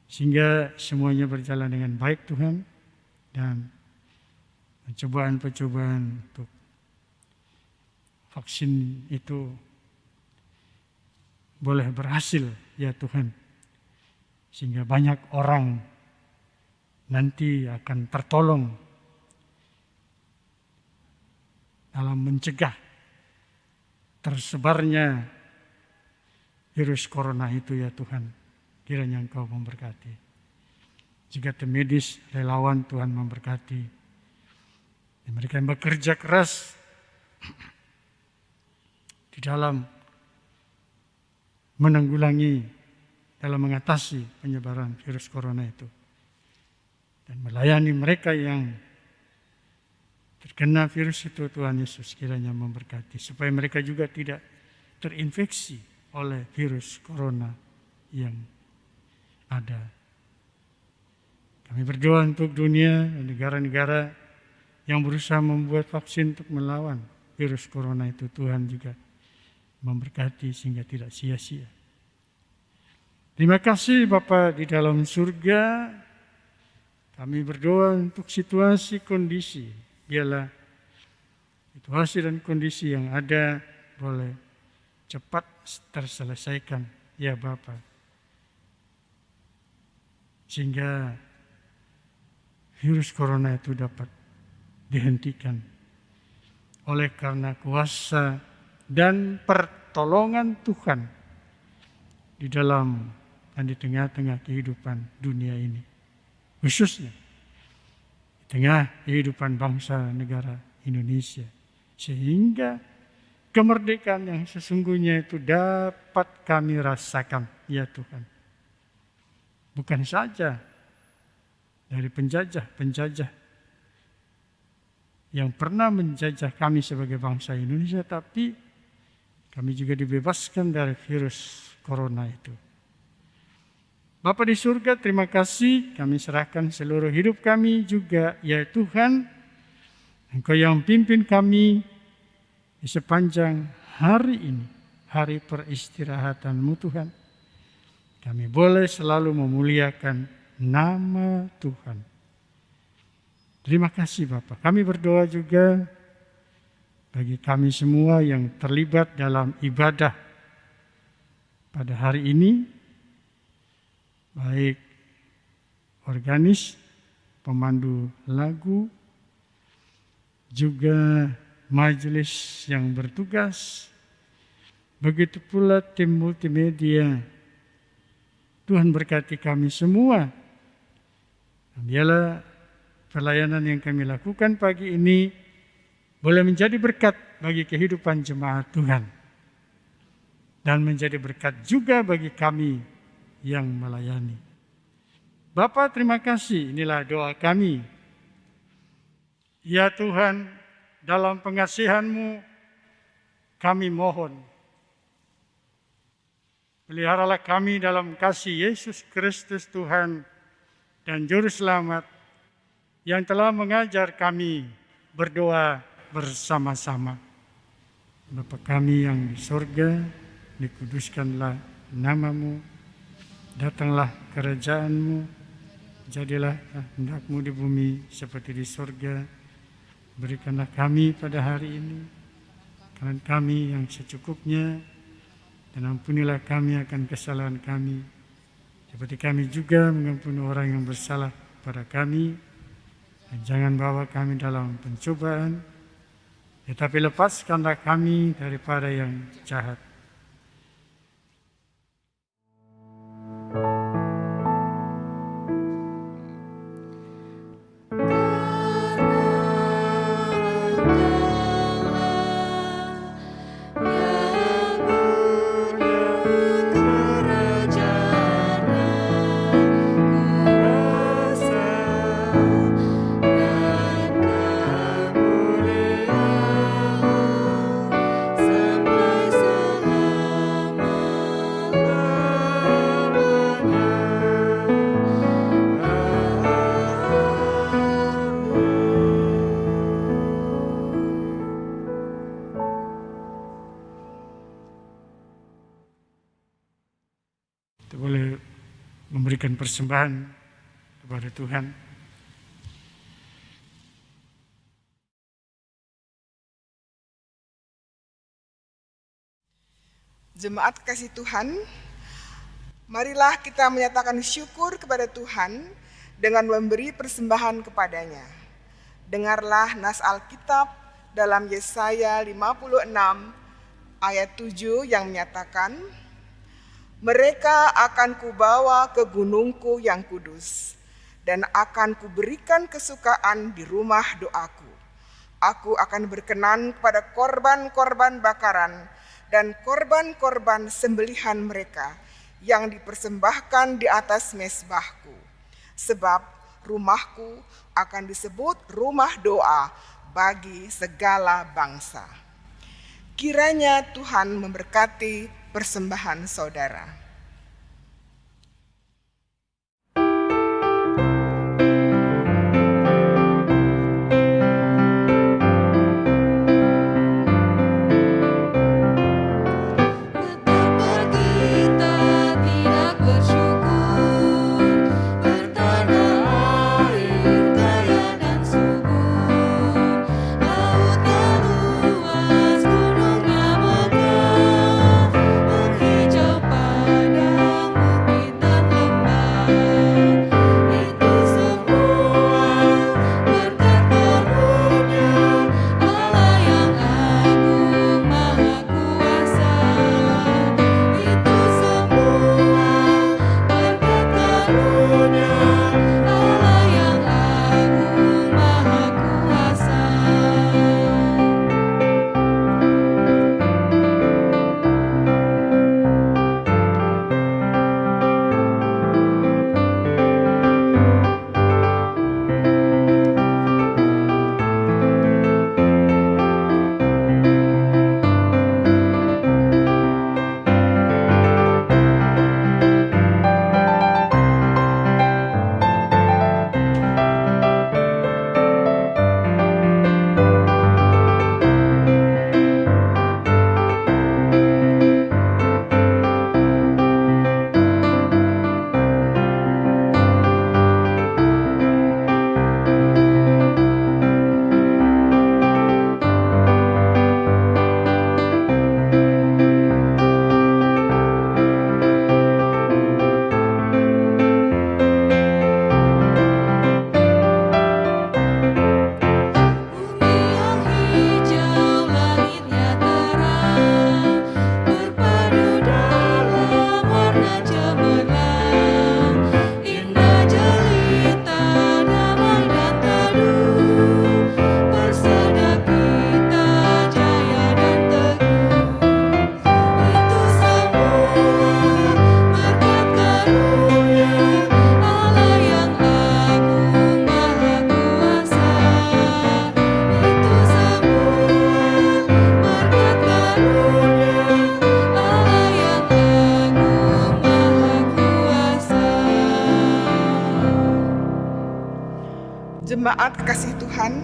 sehingga semuanya berjalan dengan baik Tuhan, dan pencobaan-pencobaan untuk vaksin itu boleh berhasil ya Tuhan, sehingga banyak orang nanti akan tertolong dalam mencegah tersebarnya virus corona itu ya Tuhan. Kiranya Engkau memberkati. Juga tim medis, relawan Tuhan memberkati. Dan mereka yang bekerja keras di dalam menanggulangi, dalam mengatasi penyebaran virus corona itu. Dan melayani mereka yang terkena virus itu, Tuhan Yesus kiranya memberkati. Supaya mereka juga tidak terinfeksi oleh virus corona yang ada. Kami berdoa untuk dunia dan negara-negara yang berusaha membuat vaksin untuk melawan virus corona itu. Tuhan juga memberkati sehingga tidak sia-sia. Terima kasih Bapa di dalam surga. Kami berdoa untuk situasi kondisi. Biarlah situasi dan kondisi yang ada boleh cepat terselesaikan ya Bapa. Sehingga virus corona itu dapat dihentikan oleh karena kuasa dan pertolongan Tuhan di dalam dan di tengah-tengah kehidupan dunia ini. Khususnya di tengah kehidupan bangsa negara Indonesia. Sehingga kemerdekaan yang sesungguhnya itu dapat kami rasakan ya Tuhan. Bukan saja dari penjajah-penjajah yang pernah menjajah kami sebagai bangsa Indonesia, tapi kami juga dibebaskan dari virus corona itu. Bapa di surga, terima kasih, kami serahkan seluruh hidup kami juga ya Tuhan. Engkau yang pimpin kami di sepanjang hari ini, hari peristirahatan-Mu Tuhan. Kami boleh selalu memuliakan nama Tuhan. Terima kasih Bapa. Kami berdoa juga bagi kami semua yang terlibat dalam ibadah pada hari ini, baik organis, pemandu lagu, juga majelis yang bertugas, begitu pula tim multimedia. Tuhan berkati kami semua. Biarlah pelayanan yang kami lakukan pagi ini boleh menjadi berkat bagi kehidupan jemaat Tuhan. Dan menjadi berkat juga bagi kami yang melayani. Bapa, terima kasih, inilah doa kami. Ya Tuhan, dalam pengasihan-Mu kami mohon, peliharalah kami dalam kasih Yesus Kristus Tuhan dan Juru Selamat yang telah mengajar kami berdoa bersama-sama. Bapa kami yang di surga, dikuduskanlah nama-Mu, datanglah kerajaan-Mu, jadilah kehendak-Mu di bumi seperti di surga. Berikanlah kami pada hari ini makanan kami yang secukupnya, dan ampunilah kami akan kesalahan kami, seperti kami juga mengampuni orang yang bersalah pada kami. Dan jangan bawa kami dalam pencobaan, tetapi lepaskanlah kami daripada yang jahat. memberikan persembahan kepada Tuhan. Jemaat kasih Tuhan, marilah kita menyatakan syukur kepada Tuhan dengan memberi persembahan kepadanya. Dengarlah nas Alkitab dalam Yesaya 56 ayat 7 yang menyatakan, "Mereka akan kubawa ke gunungku yang kudus, dan akan kuberikan kesukaan di rumah doaku. Aku akan berkenan kepada korban-korban bakaran dan korban-korban sembelihan mereka yang dipersembahkan di atas mezbahku. Sebab rumahku akan disebut rumah doa bagi segala bangsa." Kiranya Tuhan memberkati persembahan saudara. Jemaat kasih Tuhan,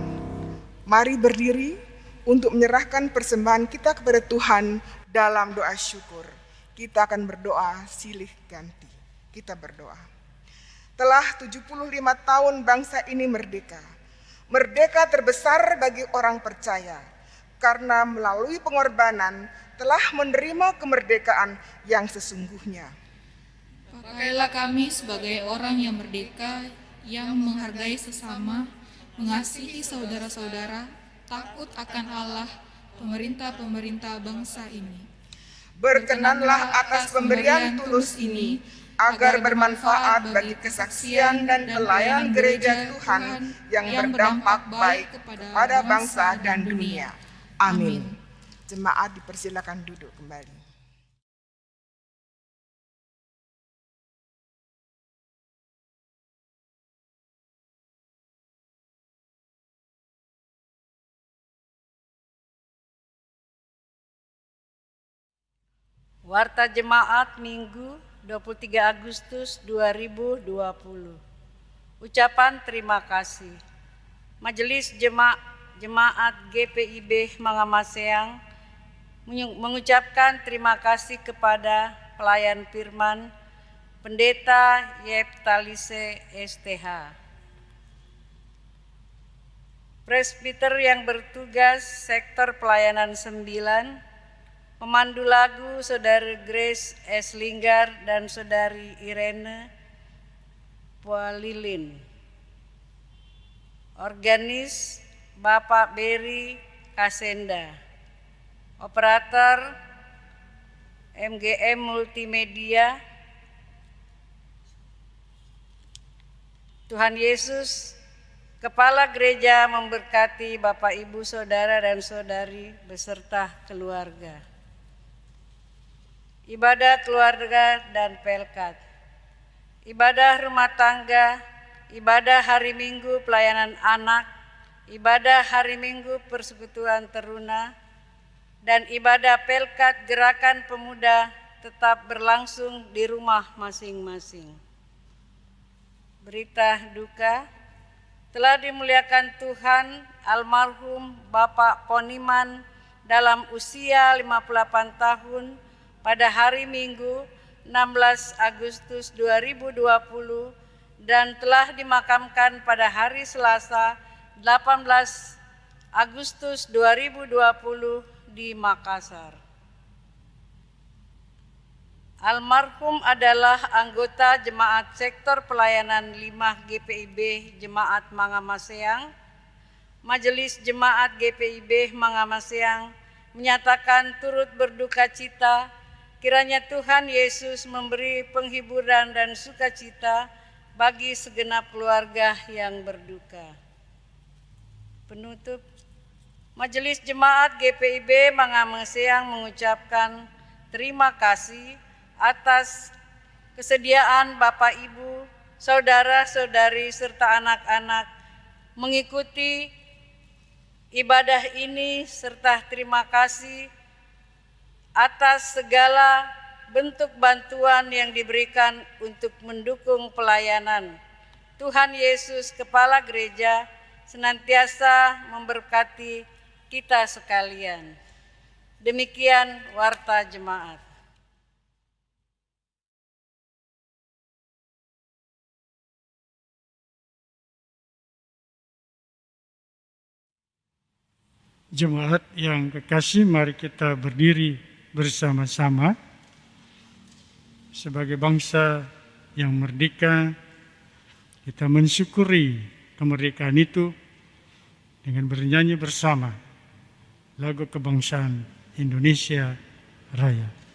mari berdiri untuk menyerahkan persembahan kita kepada Tuhan dalam doa syukur. Kita akan berdoa silih ganti. Kita berdoa. Telah 75 tahun bangsa ini merdeka. Merdeka terbesar bagi orang percaya, karena melalui pengorbanan telah menerima kemerdekaan yang sesungguhnya. Pakailah kami sebagai orang yang merdeka, yang menghargai sesama, mengasihi saudara-saudara, takut akan Allah, pemerintah-pemerintah bangsa ini. Berkenanlah atas pemberian tulus ini, agar bermanfaat bagi kesaksian dan pelayanan gereja Tuhan yang berdampak baik kepada bangsa dan dunia. Amin. Jemaat dipersilakan duduk kembali. Warta Jemaat Minggu 23 Agustus 2020. Ucapan terima kasih. Majelis Jemaat GPIB Mangamaseang mengucapkan terima kasih kepada pelayan firman, Pendeta Yeptalise STH. Presbiter yang bertugas sektor pelayanan 9, pemandu lagu Saudari Grace S. Linggar dan Saudari Irene Pualilin. Organis Bapak Beri Kasenda. Operator MGM Multimedia. Tuhan Yesus, Kepala Gereja memberkati Bapak, Ibu, Saudara, dan Saudari beserta keluarga. Ibadah keluarga dan pelkat. Ibadah rumah tangga, ibadah hari Minggu pelayanan anak, ibadah hari Minggu persekutuan teruna, dan ibadah pelkat gerakan pemuda tetap berlangsung di rumah masing-masing. Berita duka, telah dimuliakan Tuhan almarhum Bapak Poniman dalam usia 58 tahun pada hari Minggu 16 Agustus 2020 dan telah dimakamkan pada hari Selasa 18 Agustus 2020 di Makassar. Almarhum adalah anggota Jemaat Sektor Pelayanan 5 GPIB Jemaat Mangamaseang. Majelis Jemaat GPIB Mangamaseang menyatakan turut berduka cita kiranya Tuhan Yesus memberi penghiburan dan sukacita bagi segenap keluarga yang berduka. Penutup, Majelis Jemaat GPIB Mangamaseang mengucapkan terima kasih atas kesediaan Bapak, Ibu, Saudara-saudari, serta anak-anak mengikuti ibadah ini, serta terima kasih atas segala bentuk bantuan yang diberikan untuk mendukung pelayanan. Tuhan Yesus, Kepala Gereja, senantiasa memberkati kita sekalian. Demikian warta jemaat. Jemaat yang kekasih, mari kita berdiri bersama-sama sebagai bangsa yang merdeka. Kita mensyukuri kemerdekaan itu dengan bernyanyi bersama lagu kebangsaan Indonesia Raya.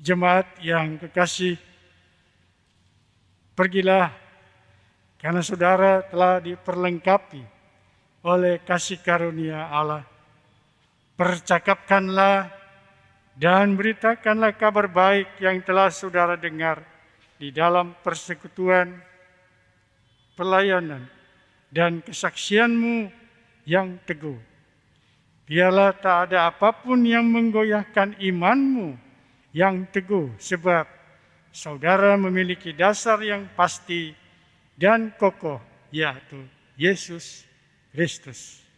Jemaat yang kekasih, pergilah karena saudara telah diperlengkapi oleh kasih karunia Allah. Percakapkanlah dan beritakanlah kabar baik yang telah saudara dengar di dalam persekutuan, pelayanan, dan kesaksianmu yang teguh. Biarlah tak ada apapun yang menggoyahkan imanmu yang teguh, sebab saudara memiliki dasar yang pasti dan kokoh, yaitu Yesus Kristus.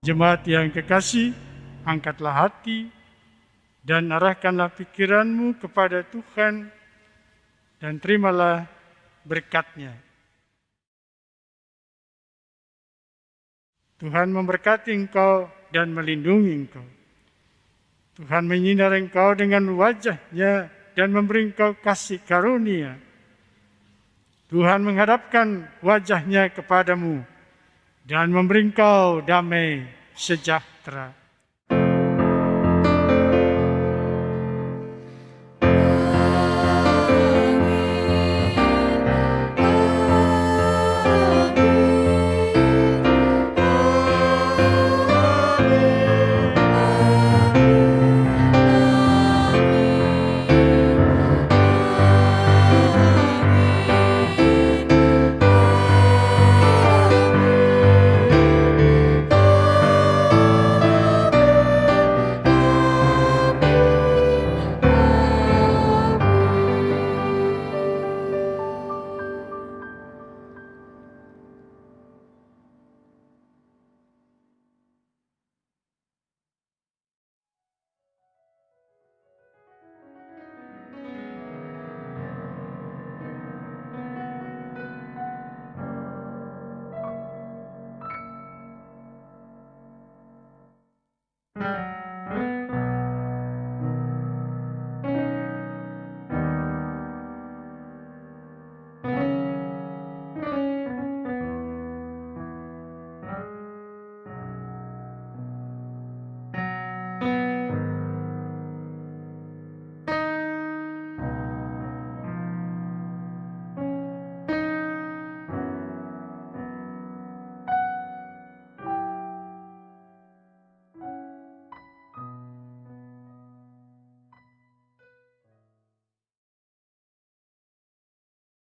Jemaat yang kekasih, angkatlah hati dan arahkanlah pikiranmu kepada Tuhan dan terimalah berkat-Nya. Tuhan memberkati engkau dan melindungi engkau. Tuhan menyinari engkau dengan wajah-Nya dan memberi engkau kasih karunia. Tuhan menghadapkan wajah-Nya kepadamu dan memberi engkau damai sejahtera.